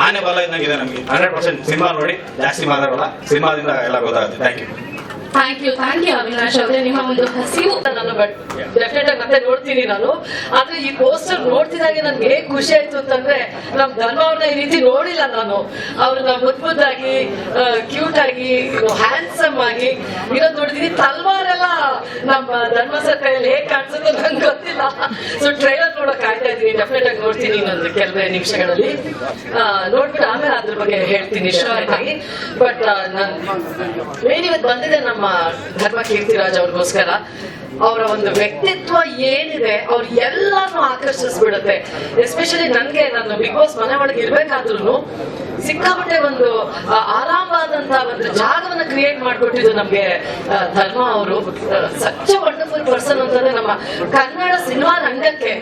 ಆನೆ ಬಲ ಇದ್ದಂಗಿದೆ ನಮ್ಗೆ. 100% ಸಿನಿಮಾ ನೋಡಿ, ಜಾಸ್ತಿ ಮಾತಾಡೋಲ್ಲ, ಸಿನಿಮಾದಿಂದ ಎಲ್ಲ ಗೊತ್ತಾಗುತ್ತೆ. ಥ್ಯಾಂಕ್ ಯು ಅವಿನಾಶ್ ಅವರೇ. ನಿಮ್ಮ ಒಂದು ಹಸಿವು ನಾನು ಬಟ್ ಡೆಫಿನೆಟ್ ಆಗಿ ಮತ್ತೆ ನೋಡ್ತೀನಿ ನಾನು. ಆದ್ರೆ ಈ ಪೋಸ್ಟರ್ ನೋಡ್ತಿದ್ದಾಗೆ ನನ್ಗೆ ಹೇಗ್ ಖುಷಿ ಆಯ್ತು ಅಂತಂದ್ರೆ, ನಮ್ ಧರ್ಮ ಅವ್ರನ್ನ ಈ ರೀತಿ ನೋಡಿಲ್ಲ ನಾನು. ಅವ್ರನ್ನ ಮುದ್ದಾಗಿ, ಕ್ಯೂಟ್ ಆಗಿ, ಹ್ಯಾಂಡ್ಸಮ್ ಆಗಿ ಇರೋದ್ ನೋಡಿದೀನಿ. ತಲ್ವಾರ್ ಎಲ್ಲ ನಮ್ಮ ಧರ್ಮ ಸರ್ ಕೈಯಲ್ಲಿ ಹೇಗ್ ಕಾಣಿಸುತ್ತೋ ನಂಗೆ ಗೊತ್ತಿಲ್ಲ. ಸೊ ಟ್ರೈಲರ್ ನೋಡಕ್ ಕಾಯ್ತಾ ಇದ್ದೀನಿ. ಡೆಫಿನೆಟ್ ಆಗಿ ನೋಡ್ತೀನಿ ಇನ್ನೊಂದು ಕೆಲವೇ ನಿಮಿಷಗಳಲ್ಲಿ. ನೋಡ್ಬಿಟ್ಟು ಆಮೇಲೆ ಅದ್ರ ಬಗ್ಗೆ ಹೇಳ್ತೀನಿ ಶೋರ್ಟಾಗಿ. ಬಟ್ ನನ್ ಮೇನ್ ಇವತ್ತು ಬಂದಿದೆ ನಮ್ಮ ಧರ್ಮ ಕೀರ್ತಿರಾಜ್ ಅವ್ರಿಗೋಸ್ಕರ. ಅವರ ಒಂದು ವ್ಯಕ್ತಿತ್ವ ಏನಿದೆ ಅವ್ರು ಎಲ್ಲಾನು ಆಕರ್ಷಿಸ್ಬಿಡುತ್ತೆ. ಎಸ್ಪೆಷಲಿ ನನ್ಗೆ ನನ್ನ ಬಿಗ್ ಬಾಸ್ ಮನೆ ಒಳಗೆ ಇರ್ಬೇಕಾದ್ರೂ ಸಿಕ್ಕಾಪಟ್ಟೆ ಒಂದು ಆರಾಮವಾದಂತ ಒಂದು ಜಾಗವನ್ನ ಕ್ರಿಯೇಟ್ ಮಾಡ್ಕೊಟ್ಟಿದ್ದು ನಮ್ಗೆ ಧರ್ಮ ಅವರು. ಸಚ್ ವಂಡರ್ಫುಲ್ ಪರ್ಸನ್ ಅಂತಂದ್ರೆ ನಮ್ಮ ಕನ್ನಡ ಸಿನಿಮಾ ರಂಗಕ್ಕೆ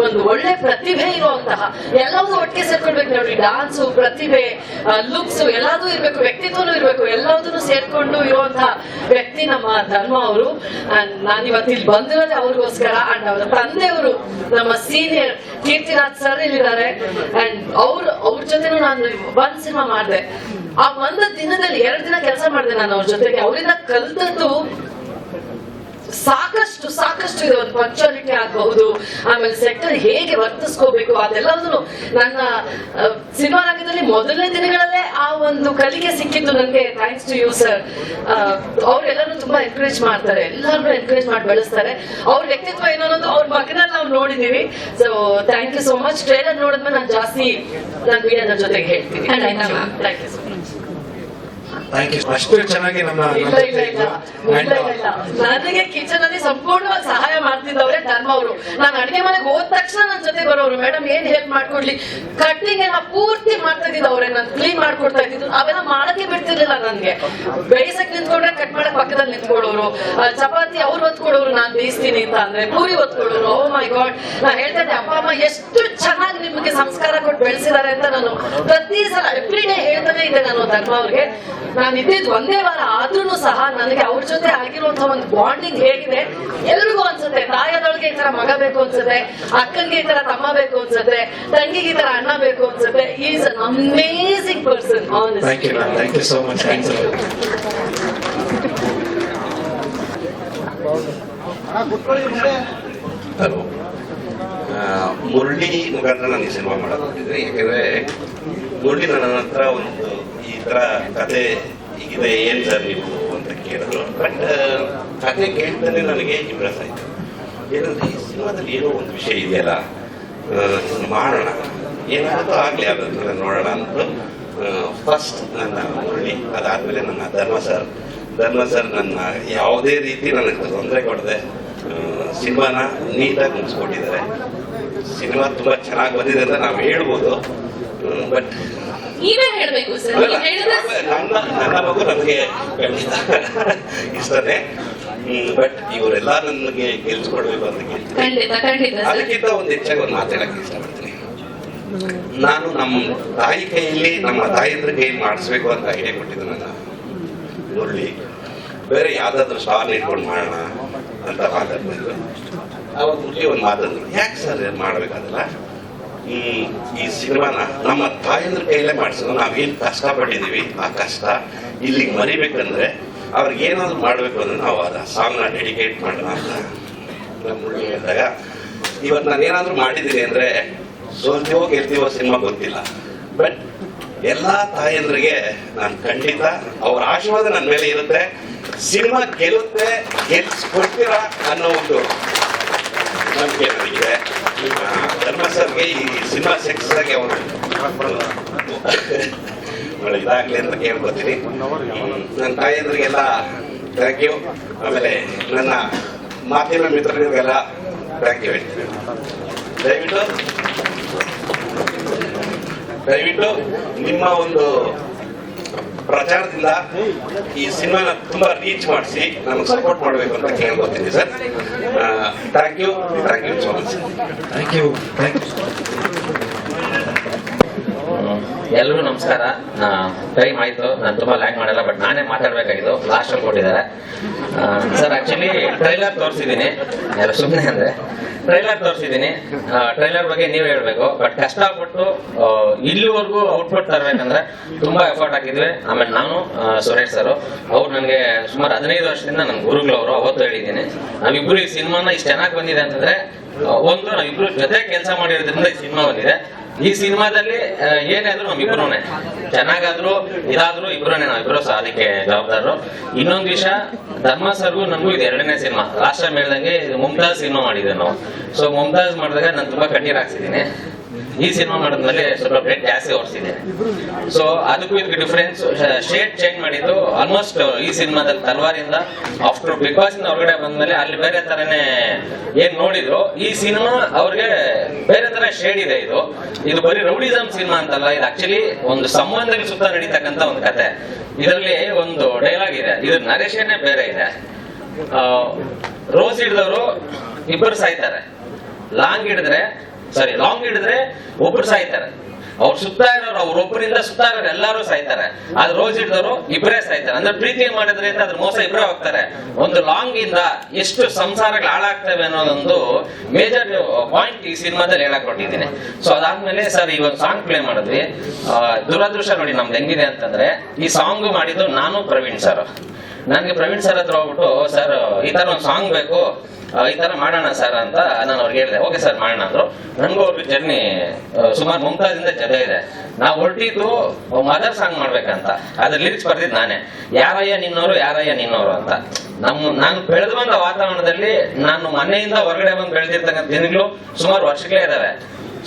ಒಂದು ಒಳ್ಳೆ ಪ್ರತಿಭೆ ಇರುವಂತಹ, ಎಲ್ಲವೂ ಒಟ್ಟಿಗೆ ಸೇರ್ಕೊಳ್ಬೇಕು ನೋಡಿ. ಡಾನ್ಸು, ಪ್ರತಿಭೆ, ಲುಕ್ಸ್ ಎಲ್ಲದೂ ಇರ್ಬೇಕು, ವ್ಯಕ್ತಿತ್ವನೂ ಇರ್ಬೇಕು, ಎಲ್ಲದನ್ನು ಸೇರ್ಕೊಂಡು ಇರುವಂತಹ ವ್ಯಕ್ತಿ ನಮ್ಮ ಧರ್ಮ ಅವರು. ನಾನಿವತ್ತು ಇಲ್ಲಿ ಬಂದಿರೋದೇ ಅವ್ರಿಗೋಸ್ಕರ. ಅಂಡ್ ಅವರ ತಂದೆಯವರು ನಮ್ಮ ಸೀನಿಯರ್ ಕೀರ್ತಿರಾಜ್ ಸರ್ ಇಲ್ಲಿದ್ದಾರೆ. ಅಂಡ್ ಅವ್ರ ಜೊತೆನೂ ನಾನು ಒಂದ್ ಸಿನಿಮಾ ಮಾಡಿದೆ. ಆ ಒಂದು ದಿನದಲ್ಲಿ 2 ದಿನ ಕೆಲಸ ಮಾಡಿದೆ ನಾನು ಅವ್ರ ಜೊತೆಗೆ. ಅವರಿಂದ ಕಲ್ತದ್ದು ಸಾಕಷ್ಟು ಇದೆ. ಒಂದು ಪಂಕ್ಚುಯಾಲಿಟಿ ಆಗಬಹುದು, ಆಮೇಲೆ ಸೆಕ್ಟರ್ ಹೇಗೆ ವರ್ತಿಸ್ಕೋಬೇಕು, ಅದೆಲ್ಲದನ್ನು ನನ್ನ ಸಿನಿಮಾ ರಂಗದಲ್ಲಿ ಮೊದಲನೇ ದಿನಗಳಲ್ಲೇ ಆ ಒಂದು ಕಲಿಕೆ ಸಿಕ್ಕಿದ್ದು ನನಗೆ. Thanks to you sir. ಅವ್ರೆಲ್ಲರೂ ತುಂಬಾ ಎನ್ಕರೇಜ್ ಮಾಡ್ತಾರೆ, ಎಲ್ಲರೂ ಎನ್ಕರೇಜ್ ಮಾಡಿ ಬೆಳೆಸ್ತಾರೆ. ಅವ್ರ ವ್ಯಕ್ತಿತ್ವ ಏನೋ ಅನ್ನೋದು ಅವ್ರ ಮಗನಲ್ಲಿ ನಾವು ನೋಡಿದೀವಿ. So thank you so much. Trailer ನೋಡಿದ್ಮೇಲೆ ನಾನು ಜಾಸ್ತಿ ನನ್ನ ಮೀಡಿಯಾದ ಜೊತೆಗೆ ಹೇಳ್ತೀನಿ. Thank you so much. Thank you. ಅಷ್ಟು ಚೆನ್ನಾಗಿ ನಮ್ಮ ಇಲ್ಲ. ನನಗೆ ಕಿಚನ್ ಅಲ್ಲಿ ಸಂಪೂರ್ಣವಾಗಿ ಸಹಾಯ ಮಾಡ್ತಿದ್ದವ್ರೆ ಧರ್ಮ ಅವರು. ನಾನು ಅಡಿಗೆ ಮನೆಗೆ ಹೋದ ತಕ್ಷಣ ನನ್ನ ಜೊತೆ ಬರೋರು, ಮೇಡಮ್ ಏನ್ ಹೆಲ್ಪ್ ಮಾಡ್ಕೊಡ್ಲಿ, ಕಟ್ಟಿಂಗ್ ಎಲ್ಲ ಪೂರ್ತಿ ಮಾಡ್ತಾ ಇದ್ದಿದ್ದವ್ರೆ, ನಾನು ಕ್ಲೀನ್ ಮಾಡ್ಕೊಡ್ತಾ ಇದ್ದಿದ್ದು. ಅವೆಲ್ಲ ಮಾಡಕ್ಕೆ ಬಿಡ್ತಿರ್ಲಿಲ್ಲ ನನ್ಗೆ. ಬೇಯಿಸಕ್ ನಿಂತ್ಕೊಂಡ್ರೆ ಕಟ್ ಮಾಡಕ್ ಪಕ್ಕದಲ್ಲಿ ನಿಂತ್ಕೊಳ್ಳೋರು, ಚಪಾತಿ ಅವ್ರು ಒತ್ಕೊಡೋರು, ನಾನ್ ಬೇಯಿಸ್ತೀನಿ ಅಂತ ಅಂದ್ರೆ ಪೂರಿ ಒತ್ಕೊಳ್ಳೋರು. ಓ ಮೈ ಗಾಡ್, ನಾ ಹೇಳ್ತಾ ಇದ್ದೆ ಅಪ್ಪ ಅಮ್ಮ ಎಷ್ಟು ಚೆನ್ನಾಗಿ ನಿಮ್ಗೆ ಸಂಸ್ಕಾರ ಕೊಟ್ಟು ಬೆಳೆಸಿದ್ದಾರೆ ಅಂತ ನಾನು ಪ್ರತಿ ಸಲ ಎವ್ರಿ ಡೇ ಹೇಳ್ತಾನೆ ಇದ್ದೆ ನಾನು ಧರ್ಮ ಅವ್ರಿಗೆ. ನಾನು ಇದ್ದಿದ್ದು ಒಂದೇ ವಾರ ಆದ್ರೂ ಸಹ ನನಗೆ ಅವ್ರ ಜೊತೆ ಆಗಿರುವಂತಹ ಒಂದು ಬಾಂಡಿಂಗ್ ಹೇಗಿದೆ ಎಲ್ರಿಗೂ ಅನ್ಸುತ್ತೆ. ತಾಯದೊಳಗೆ ಈ ತರ ಮಗ ಬೇಕು ಅನ್ಸುತ್ತೆ, ಅಕ್ಕನಿಗೆ ಈ ತರ ತಮ್ಮ ಬೇಕು ಅನ್ಸುತ್ತೆ, ತಂಗಿಗೆ ಈ ತರ ಅಣ್ಣ ಬೇಕು ಅನ್ಸುತ್ತೆ. Is an amazing person. Thank you so much. Hello, Murali ಮುಖಾಂತರ ನನಗೆ ಸಿನಿಮಾ ಮಾಡಕೊಂಡಿದ್ದೆ. ಯಾಕಂದ್ರೆ ಮುರಳಿ ನನ್ನ ಹತ್ರ ಒಂದು ಈ ತರ ಕತೆ ಇದೆ, ಏನ್ ಸರ್ ನೀವು ಅಂತ ಕೇಳಿದ್ರು. ಬಟ್ ಕತೆ ಕೇಳ್ತಾನೆ ನನಗೆ ಇಂಪ್ರೆಸ್ ಆಯ್ತು. ಏನಂದ್ರೆ ಈ ಸಿನಿಮಾದಲ್ಲಿ ಏನೋ ಒಂದು ವಿಷಯ ಇದೆಯಲ್ಲ, ಮಾಡೋಣ, ಏನಾಗುತ್ತೋ ಆಗ್ಲಿ ಅದನ್ನ ನೋಡೋಣ ಅಂತ ಫಸ್ಟ್ ನನ್ನ ಮುರಳಿ. ಅದಾದ್ಮೇಲೆ ನನ್ನ ಧರ್ಮ ಸರ್ ನನ್ನ ಯಾವುದೇ ರೀತಿ ನನಗೆ ತೊಂದರೆ ಕೊಡದೆ ಸಿನಿಮಾನ ನೀಟಾಗಿ ಮುಗಿಸ್ಕೊಟ್ಟಿದ್ದಾರೆ. ಸಿನಿಮಾ ತುಂಬಾ ಚೆನ್ನಾಗಿ ಬಂದಿದೆ ಅಂತ ನಾವು ಹೇಳ್ಬೋದು. ಬಟ್ ನೀವೇ ಹೇಳ್ಬೇಕು ಸರ್. ನನ್ನ ಮಗು ನನಗೆ ಖಂಡಿತ ಇಷ್ಟನೇ. ಬಟ್ ಇವರೆಲ್ಲ ನನಗೆ ಗೆಲ್ಸ್ಕೊಡ್ಬೇಕು ಅಂತ ಖಂಡಿತ. ಅದಕ್ಕಿಂತ ಒಂದು ಹೆಚ್ಚಾಗಿ ಒಂದು ಮಾತಾಡಕ್ಕೆ ಇಷ್ಟಪಡ್ತೀನಿ. ನಾನು ನಮ್ಮ ತಾಯಿ ಕೈಯಲ್ಲಿ, ನಮ್ಮ ತಾಯಿಯಂದ್ರ ಕೈಯಲ್ಲಿ ಮಾಡಿಸ್ಬೇಕು ಅಂತ ಐಡಿಯಾ ಕೊಟ್ಟಿದ್ದು ನನ್ನ ಮುರಳಿ. ಬೇರೆ ಯಾವ್ದಾದ್ರು ಸ್ಟಾರ್ ಇಟ್ಕೊಂಡು ಮಾಡೋಣ ಅಂತ ಮಾತಾಡ್ತಿದ್ರು. ಅವಾಗ ಮುರಳಿ ಒಂದು ಮಾತಾಡಿದ್ರು, ಯಾಕೆ ಸರ್ ಮಾಡ್ಬೇಕಾದಲ್ಲ, ಈ ಸಿನಿಮಾನ ನಮ್ಮ ತಾಯಂದ್ರ ಕೈಯಲ್ಲೇ ಮಾಡಿಸೋದು. ನಾವೇನು ಕಷ್ಟಪಟ್ಟಿದೀವಿ ಆ ಕಷ್ಟ ಇಲ್ಲಿಗೆ ಮರಿಬೇಕಂದ್ರೆ ಅವ್ರಿಗೆ ಏನಾದ್ರು ಮಾಡ್ಬೇಕು ಅಂದ್ರೆ ನಾವು ಅದ ಸಾಂಗ್ನ ಡೆಡಿಕೇಟ್ ಮಾಡೋಣ ಅಂತ ನಮ್ಮ ಮುರಳಿ ಹೇಳಿದಾಗ, ಇವತ್ತು ನಾನು ಏನಾದ್ರು ಮಾಡಿದ್ದೀನಿ ಅಂದ್ರೆ ಸೋಲ್ತೀವೋ ಗೆಲ್ತೀವೋ ಸಿನಿಮಾ ಗೊತ್ತಿಲ್ಲ. ಬಟ್ ಎಲ್ಲಾ ತಾಯಂದ್ರಿಗೆ ನಾನು ಖಂಡಿತ ಅವ್ರ ಆಶೀರ್ವಾದ ನನ್ನ ಮೇಲೆ ಇರುತ್ತೆ. ಸಿನಿಮಾ ಗೆಲ್ಲುತ್ತೆ, ಗೆಲ್ಸ್ಕೊಡ್ತೀರಾ ಅನ್ನೋ ಒಂದು ನಂಬಿಕೆ ನನಗಿದೆ. ಧರ್ಮ ಸರ್ಗೆ ಈ ಸಿನಿಮಾ ಸಕ್ಸಸ್ ಆಗಿ ಅವರು ಒಳ್ಳೆ ಇದಾಗ್ಲಿ ಅಂತ ಕೇಳ್ಕೊತೀನಿ. ನನ್ನ ತಾಯಂದ್ರಿಗೆಲ್ಲ ಥ್ಯಾಂಕ್ ಯು. ಆಮೇಲೆ ನನ್ನ ಮಾಧ್ಯಮ ಮಿತ್ರರಿಗೆಲ್ಲ ಥ್ಯಾಂಕ್ ಯು ಹೇಳ್ತೀನಿ. ದಯವಿಟ್ಟು ನಿಮ್ಮ ಒಂದು ಪ್ರಚಾರದಿಂದ ಈ ಸಿನಿಮಾನ ತುಂಬಾ ರೀಚ್ ಮಾಡಿಸಿ ನಮಗೆ ಸಪೋರ್ಟ್ ಮಾಡಬೇಕು ಅಂತ ಕೇಳ್ಕೊತೀನಿ sir. Thank you so much. Thank you. ಎಲ್ರಿಗೂ ನಮಸ್ಕಾರ. ಟೈಮ್ ಆಯ್ತು, ನಾನು ತುಂಬಾ ಲ್ಯಾಕ್ ಮಾಡಲ್ಲ, ಬಟ್ ನಾನೇ ಮಾತಾಡ್ಬೇಕಾಗಿದ್ದು. ಲಾಸ್ಟ್ ಅಲ್ಲಿ ಕೊಟ್ಟಿದ್ದಾರೆ ಸರ್. ಆಕ್ಚುಲಿ ಟ್ರೈಲರ್ ತೋರಿಸಿದ್ದೀನಿ, ಎಲ್ಲ ಸುಮ್ಮನೆ ಅಂದ್ರೆ ಟ್ರೈಲರ್ ತೋರಿಸಿದ್ದೀನಿ. ಟ್ರೈಲರ್ ಬಗ್ಗೆ ನೀವ್ ಹೇಳ್ಬೇಕು. ಬಟ್ ಕಷ್ಟಪಟ್ಟು ಇಲ್ಲಿವರೆಗೂ ಔಟ್ಪುಟ್ ತರಬೇಕಂದ್ರೆ ತುಂಬಾ ಎಫರ್ಟ್ ಹಾಕಿದ್ವಿ. ಆಮೇಲೆ ನಾನು ಸುರೇಶ್ ಸರ್ ಅವ್ರು ನನಗೆ ಸುಮಾರು 15 ವರ್ಷದಿಂದ ನನ್ನ ಗುರುಗಳವರು. ಅವತ್ತು ಹೇಳಿದ್ದೀನಿ, ನಾವಿಬ್ರು ಈ ಸಿನಿಮಾನ ಇಷ್ಟು ಚೆನ್ನಾಗಿ ಬಂದಿದೆ ಅಂತಂದ್ರೆ ಒಂದು ನಾವಿಬ್ರು ಜೊತೆ ಕೆಲಸ ಮಾಡಿರೋದ್ರಿಂದ ಈ ಸಿನಿಮಾ ಬಂದಿದೆ. ಈ ಸಿನಿಮಾದಲ್ಲಿ ಏನಾದ್ರು ನಮ್ಮಿಬ್ರುನೇ, ಚೆನ್ನಾಗಾದ್ರು ಇದಾದ್ರು ಇಬ್ರುನೇ, ನಾವಿಬ್ರು ಸಹ ಅದಕ್ಕೆ ಜವಾಬ್ದಾರರು. ಇನ್ನೊಂದು ವಿಷಯ, ಧರ್ಮ ಸರ್ಗೂ ನನ್ಗೂ ಇದು 2ನೇ ಸಿನಿಮಾ. ಲಾಸ್ಟ್ ಟೈಮ್ ಹೇಳ್ದಂಗೆ ಮುಮ್ತಾಜ್ ಸಿನಿಮಾ ಮಾಡಿದ್ದೆ ನಾವು. ಸೊ ಮುಮ್ತಾಜ್ ಮಾಡಿದಾಗ ನಾನು ತುಂಬಾ ಕಣ್ಣೀರ್ ಹಾಕ್ಸಿದ್ದೀನಿ. ಈ ಸಿನಿಮಾ ಮಾಡಿದ್ಮೇಲೆ ಸ್ವಲ್ಪ ಬ್ಲಡ್ ಜಾಸ್ತಿ ಓಡಿಸಿದೆ. ಸೊ ಅದಕ್ಕೂ ಇದಕ್ಕೆ ಡಿಫ್ರೆನ್ಸ್, ಶೇಡ್ ಚೇಂಜ್ ಮಾಡಿದ್ದು ಆಲ್ಮೋಸ್ಟ್ ಈ ಸಿನಿಮಾದಲ್ಲಿ ತಲ್ವಾರಿಂದ ಆಫ್ಟರ್ ಬಿಗ್ ಬಾಸ್ ಇಂದ ಹೊರಗಡೆ ಬಂದ್ಮೇಲೆ ಅಲ್ಲಿ ಬೇರೆ ತರನೇ ಏನ್ ನೋಡಿದ್ರು, ಈ ಸಿನಿಮಾ ಅವ್ರಿಗೆ ಬೇರೆ ತರ ಶೇಡ್ ಇದೆ. ಇದು ಬರೀ ರೌಡಿಸಮ್ ಸಿನಿಮಾ ಅಂತಲ್ಲ, ಇದು ಆಕ್ಚುಲಿ ಒಂದು ಸಂಬಂಧಗಳ ಸುತ್ತ ನಡೀತಕ್ಕಂತ ಒಂದು ಕತೆ. ಇದರಲ್ಲಿ ಒಂದು ಡೈಲಾಗ್ ಇದೆ, ಇದು ನರೇಶನೇ ಬೇರೆ ಇದೆ. ರೋಸ್ ಹಿಡಿದವರು ಇಬ್ಬರು ಸಾಯ್ತಾರೆ, ಲಾಂಗ್ ಹಿಡಿದ್ರೆ ಒಬ್ರು ಸಾಯ್ತಾರೆ. ಅವ್ರು ಸುತ್ತಾ ಇರೋರು, ಅವ್ರೊಬ್ಬರಿಂದ ಸುತ್ತಾ ಇರೋರು ಎಲ್ಲರೂ ಸಾಯ್ತಾರೆ. ಆದ್ರೆ ರೋಸ್ ಹಿಡಿದವರು ಇಬ್ಬರೇ ಸಾಯ್ತಾರೆ. ಅಂದ್ರೆ ಪ್ರೀತಿ ಮಾಡಿದ್ರಿಂದ ಅದ್ರ ಮೋಸ ಇಬ್ಬರೇ ಹೋಗ್ತಾರೆ. ಒಂದು ಲಾಂಗ್ ಇಂದ ಎಷ್ಟು ಸಂಸಾರಗಳು ಹಾಳಾಗ್ತವೆ ಅನ್ನೋದೊಂದು ಮೇಜರ್ ಪಾಯಿಂಟ್ ಈ ಸಿನಿಮಾದಲ್ಲಿ ಹೇಳಕ್ ಕೊಟ್ಟಿದ್ದೀನಿ. ಸೊ ಅದಾದ್ಮೇಲೆ ಸರ್ ಈ ಒಂದು ಸಾಂಗ್ ಪ್ಲೇ ಮಾಡಿದ್ವಿ. ದುರದೃಷ್ಟ ನೋಡಿ ನಮ್ದು ಹೆಂಗಿದೆ ಅಂತಂದ್ರೆ, ಈ ಸಾಂಗ್ ಮಾಡಿದ್ದು ನಾನು ಪ್ರವೀಣ್ ಸರ್. ನನಗೆ ಪ್ರವೀಣ್ ಸರ್ ಹತ್ರ ಹೋಗ್ಬಿಟ್ಟು ಸರ್ ಈ ತರ ಒಂದು ಸಾಂಗ್ ಬೇಕು, ಈ ತರ ಮಾಡೋಣ ಸರ್ ಅಂತ ನಾನು ಅವ್ರಿಗೆ ಹೇಳಿದೆ. ಓಕೆ ಸರ್ ಮಾಡೋಣ ಅಂದ್ರು. ನನಗೂ ಅವ್ರಿಗೆ ಜರ್ನಿ ಸುಮಾರು ಮುಂತಾದಿಂದ ಜೊತೆ ಇದೆ. ನಾವು ಹೊರಟಿದ್ದು ಮದರ್ ಸಾಂಗ್ ಮಾಡ್ಬೇಕಂತ. ಅದ್ರ ಲಿರಿಕ್ಸ್ ಬರ್ದಿದ್ದು ನಾನೇ, ಯಾರಯ್ಯ ನಿನ್ನೋರು ಅಂತ. ನಾನು ಬೆಳೆದು ಬಂದ ವಾತಾವರಣದಲ್ಲಿ ನಾನು ಮನೆಯಿಂದ ಹೊರಗಡೆ ಬಂದು ಬೆಳೆದಿರ್ತಕ್ಕಂಥ ದಿನಗಳು ಸುಮಾರು ವರ್ಷಗಳೇ ಇದಾವೆ.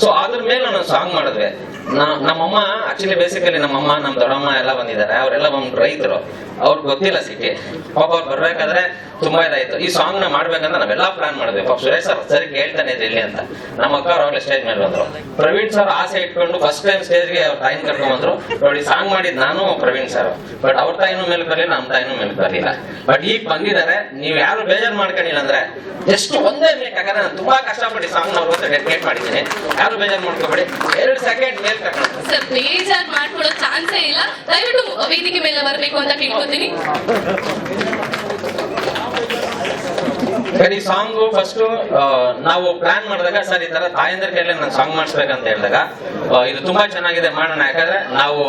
ಸೊ ಅದ್ರ ಮೇಲೆ ನಾನು ಸಾಂಗ್ ಮಾಡಿದ್ವಿ. ನಮ್ಮಮ್ಮ ಆಕ್ಚುಲಿ ಬೇಸಿಕಲಿ ನಮ್ಮಮ್ಮ ನಮ್ಮ ದೊಡ್ಡಮ್ಮ ಎಲ್ಲ ಬಂದಿದ್ದಾರೆ. ಅವರೆಲ್ಲ ಒಂದು ರೈತರು, ಅವ್ರಿಗೆ ಗೊತ್ತಿಲ್ಲ ಸಿಟಿ. ಪಾಪ ಅವ್ರು ಬರ್ಬೇಕಾದ್ರೆ ತುಂಬಾ ಇದಾಯ್ತು. ಈ ಸಾಂಗ್ ನ ಮಾಡ್ಬೇಕಂತ ನಾವೆಲ್ಲ ಪ್ಲಾನ್ ಮಾಡಿದ್ವಿ. ಪಾಪ ಸುರೇಶ್ ಸರ್ ಸರಿ ಕೇಳ್ತಾನೆ ಇದ್ರಿ ಇಲ್ಲಿ ಅಂತ. ನಮ್ಮ ಅಕ್ಕ ಅವ್ರಾಗ್ಲೇ ಸ್ಟೇಜ್ ಮೇಲೆ ಬಂದ್ರು. ಪ್ರವೀಣ್ ಸರ್ ಆಸೆ ಇಟ್ಕೊಂಡು ಫಸ್ಟ್ ಟೈಮ್ ಸ್ಟೇಜ್ಗೆ ಅವ್ರ ತಾಯಿನ ಕರ್ಕೊಂಡ್ ಬಂದ್ರು. ನೋಡಿ ಸಾಂಗ್ ಮಾಡಿದ್ ನಾನು ಪ್ರವೀಣ್ ಸರ್, ಬಟ್ ಅವ್ರ ತಾಯಿನೂ ಮೇಲೆ ಬರಲಿಲ್ಲ, ನಮ್ಮ ತಾಯಿನೂ ಮೇಲೆ ಬರಲಿಲ್ಲ. ಬಟ್ ಈಗ ಬಂದಿದ್ದಾರೆ. ನೀವು ಯಾರು ಬೇಜಾರು ಮಾಡ್ಕೊಂಡಿಲ್ಲ ಅಂದ್ರೆ ಜಸ್ಟ್ ಒಂದೇ ಮಿನಿಟ್, ಯಾಕಂದ್ರೆ ನಾನು ತುಂಬಾ ಕಷ್ಟಪಟ್ಟು ಸಾಂಗ್ ನ ಅವ್ರ ಡೆಡಿಕೇಟ್ ಮಾಡಿದ್ದೀನಿ. ಯಾರು ಬೇಜಾರು ಮಾಡ್ಕೋಬೇಡಿ, 2 ಸೆಕೆಂಡ್ ಮೇಲೆ ಕರ್ಕೊಂಡು ಸರ್ ಬೇಜಾರ್ ಮಾಡ್ಕೊಳ್ಳೋ ಚಾನ್ಸೇ ಇಲ್ಲ. ದಯವಿಟ್ಟು ವೇದಿಕೆ ಮೇಲೆ ಬರಬೇಕು ಅಂತ ಕೇಳ್ಕೊತೀನಿ. ಈ ಸಾಂಗ್ ಫಸ್ಟ್ ನಾವು ಪ್ಲಾನ್ ಮಾಡಿದಾಗ ಸರ್ ಈ ತರ ತಾಯಂದ್ರ ಕೈಯಲ್ಲಿ ನಾನು ಸಾಂಗ್ ಮಾಡಿಸ್ಬೇಕಂತ ಹೇಳಿದಾಗ ಇದು ತುಂಬಾ ಚೆನ್ನಾಗಿದೆ ಮಾಡೋಣ. ಯಾಕಂದ್ರೆ ನಾವು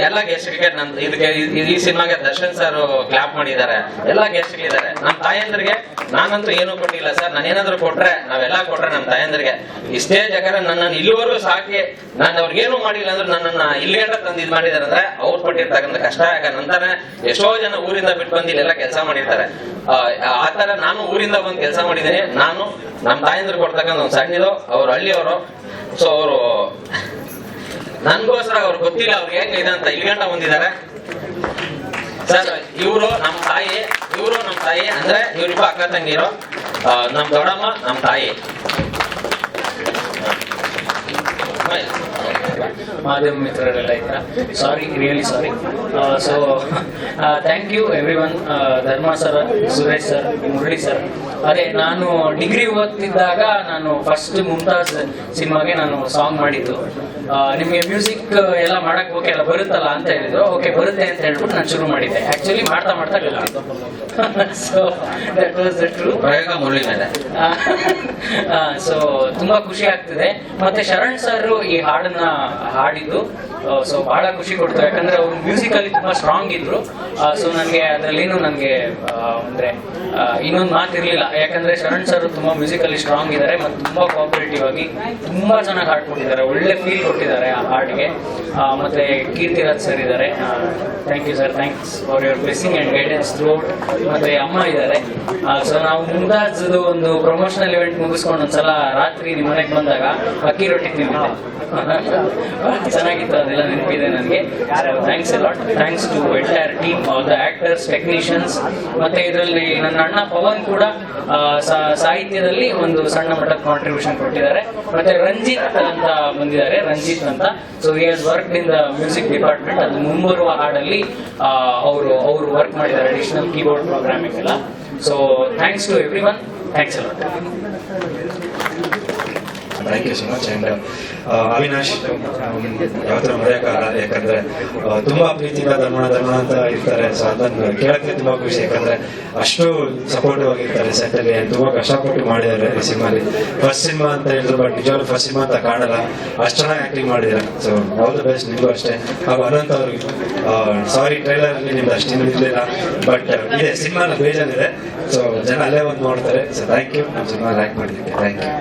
ಎಲ್ಲ ಗೆಸ್ಟ್ಗೆ ಇದಕ್ಕೆ ಈ ಸಿನಿಮಾಗೆ ದರ್ಶನ್ ಸರ್ ಕ್ಲಾಪ್ ಮಾಡಿದ್ದಾರೆ, ಎಲ್ಲ ಗೆಸ್ಟ್ಗಳಿದ್ದಾರೆ. ನಮ್ಮ ತಾಯಂದ್ರಿಗೆ ನಾನಂತೂ ಏನೂ ಕೊಟ್ಟಿಲ್ಲ ಸರ್. ನಾನು ಏನಾದ್ರು ಕೊಟ್ರೆ, ನಾವೆಲ್ಲ ಕೊಟ್ರೆ ನಮ್ಮ ತಾಯಂದ್ರಿಗೆ ಈ ಸ್ಟೇಜ್ ಯಾಕಂದ್ರೆ ನನ್ನನ್ನು ಇಲ್ಲಿವರೆಗೂ ಸಾಕಿ ನಾನು ಅವ್ರಿಗೇನು ಮಾಡಿಲ್ಲ ಅಂದ್ರೆ ನನ್ನನ್ನ ಇಲ್ಲಿಗಂಟ ತಂದು ಇದು ಮಾಡಿದಾರೆ ಅಂದ್ರೆ ಅವ್ರು ಪಟ್ಟಿರ್ತಕ್ಕಂಥ ಕಷ್ಟ. ಯಾಕ ನಂತರ ಎಷ್ಟೋ ಜನ ಊರಿಂದ ಬಿಟ್ಟು ಬಂದು ಇಲ್ಲೆಲ್ಲ ಕೆಲಸ ಮಾಡಿರ್ತಾರೆ. ಆತರ ನಾನು ಊರಿಂದ ಬಂದು ಕೆಲಸ ಮಾಡಿದ್ದೀನಿ. ನಾನು ನಮ್ಮ ತಾಯಂದ್ರು ಕೊಡ್ತಕ್ಕಂಥ ಒಂದು ಸಣ್ಣದು, ಅವ್ರು ಹಳ್ಳಿಯವರು. ಸೊ ಅವರು ನನ್ಗೋಸ್ಕರ ಅವ್ರು ಗೊತ್ತಿಲ್ಲ ಅವ್ರಿಗೆ ಹೇಗೆ ಇದೆ ಅಂತ ಇಲ್ಲಿಗಂಟ ಬಂದಿದ್ದಾರೆ ಸರ್. ಇವರು ನಮ್ಮ ತಾಯಿ ಅಂದ್ರೆ ಇವ್ರಿಗೂ ಅಕ್ಕ ತಂಗಿರು, ನಮ್ಮ ದೊಡ್ಡಮ್ಮ ನಮ್ಮ ತಾಯಿ. ಮಾಧ್ಯಮ ಮಿತ್ರರೆಲ್ಲ ಇದ್ರ, sorry, really sorry. So thank you everyone. Dharma sir, Suresh sir, Murali sir. ಅದೇ ನಾನು ಡಿಗ್ರಿ ಓದ್ತಿದ್ದಾಗ ನಾನು ಫಸ್ಟ್ ಮುಂತಾಜ್ ಸಿನಿಮಾಗೆ ನಾನು ಸಾಂಗ್ ಮಾಡಿದ್ದು. ನಿಮಗೆ ಮ್ಯೂಸಿಕ್ ಎಲ್ಲ ಮಾಡಕ್ ಓಕೆ ಎಲ್ಲ ಬರುತ್ತಲ್ಲ ಅಂತ ಹೇಳಿದ್ರು. ಓಕೆ ಬರುತ್ತೆ ಅಂತ ಹೇಳ್ಬಿಟ್ಟು ನಾನು ಶುರು ಮಾಡಿದ್ದೆ. ಆಕ್ಚುಲಿ ಮಾಡ್ತಾ ಕಲಿತಿದ್ದು. So that was the true ಪ್ರಯೋಗ ಮುರಳಿ ಮೇಲೆ. ಸೊ ತುಂಬಾ ಖುಷಿ ಆಗ್ತಿದೆ. ಮತ್ತೆ ಶರಣ್ ಸರ್ ಈ ಹಾಡನ್ನ ಹಾಡಿದ್ದು ಸೊ ಬಹಳ ಖುಷಿ ಕೊಡ್ತು. ಯಾಕಂದ್ರೆ ಅವ್ರು ಮ್ಯೂಸಿಕ್ ಅಲ್ಲಿ ತುಂಬಾ ಸ್ಟ್ರಾಂಗ್ ಇದ್ರು. ಸೊ ನನಗೆ ಅದ್ರಲ್ಲೇನು ನನಗೆ ಅಂದ್ರೆ ಇನ್ನೊಂದು ಮಾತಿರ್ಲಿಲ್ಲ. ಯಾಕಂದ್ರೆ ಶರಣ್ ಸರ್ ತುಂಬಾ ಮ್ಯೂಸಿಕ್ ಅಲ್ಲಿ ಸ್ಟ್ರಾಂಗ್ ಇದ್ದಾರೆ ಮತ್ತೆ ತುಂಬಾ ಕೋಆಪರೇಟಿವ್ ಆಗಿ ತುಂಬಾ ಚೆನ್ನಾಗಿ ಹಾಡ್ಕೊಟ್ಟಿದ್ದಾರೆ. ಒಳ್ಳೆ ಫೀಲ್ ಕೊಟ್ಟಿದ್ದಾರೆ ಆ ಹಾಡಿಗೆ. ಮತ್ತೆ ಕೀರ್ತಿರಾಜ್ ಸರ್ ಇದ್ದಾರೆ. Thank you sir, thanks for your blessing and guidance throughout. ಮತ್ತೆ ಅಮ್ಮ ಇದ್ದಾರೆ. ಸೊ ನಾವು ಮುಂದಾಜದು ಒಂದು ಪ್ರಮೋಷನಲ್ ಇವೆಂಟ್ ಮುಗಿಸ್ಕೊಂಡು ಒಂದ್ಸಲ ರಾತ್ರಿ ನಿಮ್ಮ ಮನೆಗೆ ಬಂದಾಗ ಅಕ್ಕಿ ರೊಟ್ಟಿ ತಿಂದಿದ್ದೆ. ಚೆನ್ನಾಗಿತ್ತು, ಅದೆಲ್ಲ ನೆನಪಿದೆ ನನಗೆ. Thanks a lot. Thanks to entire team, all the actors, technicians. ಮತ್ತೆ ಇದರಲ್ಲಿ ನನ್ನ ಅಣ್ಣ ಪವನ್ ಕೂಡ ಸಾಹಿತ್ಯದಲ್ಲಿ ಒಂದು ಸಣ್ಣ ಮಟ್ಟದ ಕಾಂಟ್ರಿಬ್ಯೂಷನ್ ಕೊಟ್ಟಿದ್ದಾರೆ. ಮತ್ತೆ ರಂಜಿತ್ ಅಂತ ಬಂದಿದ್ದಾರೆ, ರಂಜಿತ್ ಅಂತ. So he has work in the music department. ಅದು ಮುಂಬರುವ ಹಾಡಲ್ಲಿ ಅವರು ವರ್ಕ್ ಮಾಡಿದ್ದಾರೆ, ಅಡಿಷನಲ್ ಕೀಬೋರ್ಡ್ ಪ್ರೋಗ್ರಾಮಿಂಗ್ ಎಲ್ಲ. So thanks to everyone. Thanks a lot. Thank you so much. And Avinash ಯಾವತ್ತೂ ಮರೆಯೋಕ್ಕಾಗಲ್ಲ. ಯಾಕಂದ್ರೆ ತುಂಬಾ ಪ್ರೀತಿಯಿಂದ ಧರ್ಮ ಅಂತ ಇರ್ತಾರೆ. ಸೊ ಅದನ್ನು ಕೇಳಕ್ಕೆ ತುಂಬಾ ಖುಷಿ. ಯಾಕಂದ್ರೆ ಅಷ್ಟು ಸಪೋರ್ಟಿವ್ ಆಗಿರ್ತಾರೆ ಸೆಟ್ ಅಲ್ಲಿ. ತುಂಬಾ ಕಷ್ಟಪಟ್ಟು ಮಾಡಿದ್ದಾರೆ ಈ ಸಿನಿಮಾಲಿ. ಫಸ್ಟ್ ಸಿನಿಮಾ ಅಂತ ಹೇಳಿದ್ರು, ಬಟ್ ನಿಜವಾಗ್ಲೂ ಫಸ್ಟ್ ಸಿನಿಮಾ ಅಂತ ಕಾಣಲ್ಲ, ಅಷ್ಟು ಚೆನ್ನಾಗಿ ಆಕ್ಟಿಂಗ್ ಮಾಡಿದ್ದಾರೆ. ಸೊ ಆಲ್ ದ ಬೆಸ್ಟ್ ನಿಮಗೂ ಅಷ್ಟೇ. ಹಾಗೂ ಅನಂತ್ ಅವ್ರಿಗೆ ಸಾರಿ ಟ್ರೈಲರ್ ಅಲ್ಲಿ ನಿಮ್ದು ಅಷ್ಟು ಇರಲಿಲ್ಲ, ಬಟ್ ಇದೆ ಸಿನಿಮಾನ ಬೇಜಾನಿದೆ. ಸೊ ಜನ ಅಲ್ಲೇ ಒಂದು ನೋಡ್ತಾರೆ. ಸೊ ಥ್ಯಾಂಕ್ ಯು ನಮ್ಮ ಸಿನಿಮಾ ಲೈಕ್ ಮಾಡಿದ್ದಕ್ಕೆ. Thank you.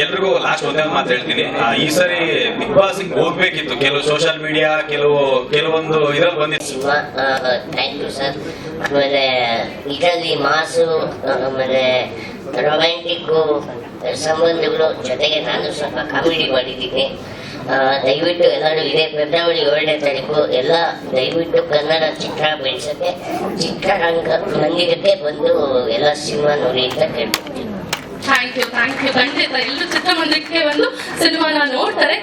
ಎಲ್ರಿಗೂ ಲಾಸ್ಟ್ ಒಂದೇ ಮಾತು ಹೇಳ್ತೀನಿ. ಈ ಸರಿ ಬಿಗ್ ಬಾಸ್ ಹೋಗ್ಬೇಕಿತ್ತು. ಕೆಲವು ಸೋಷಿಯಲ್ ಮೀಡಿಯಾ ಕೆಲವೊಂದು ಇದ್ರಲ್ಲಿ ಬಂದಿತ್ತು. Thank you sir. ಆಮೇಲೆ ಇದರಲ್ಲಿ ಮಾಸು ಆಮೇಲೆ ರೊಮ್ಯಾಂಟಿಕ್ ಸಂಬಂಧಗಳು ಜೊತೆಗೆ ನಾನು ಸ್ವಲ್ಪ ಕಾಮಿಡಿ ಮಾಡಿದ್ದೀನಿ. ದಯವಿಟ್ಟು ಎಲ್ಲರೂ ಇದೇ ಫೆಬ್ರವರಿ 7ನೇ ತಾರೀಕು ಎಲ್ಲ ದಯವಿಟ್ಟು ಕನ್ನಡ ಚಿತ್ರ ಬೆಳೆಸಕ್ಕೆ ಚಿತ್ರರಂಗ ಮಂದಿರಕ್ಕೆ ಬಂದು ಎಲ್ಲ ಸಿನಿಮಾ ನೋಡಿ ಅಂತ ಕೇಳ್ತೀನಿ. ಥ್ಯಾಂಕ್ ಯು ಖಂಡಿತ ಎಲ್ಲರೂ ಚಿತ್ರಮಂದಿರಕ್ಕೆ ಬಂದು ಸಿನಿಮಾನ ನೋಡ್ತಾರೆ.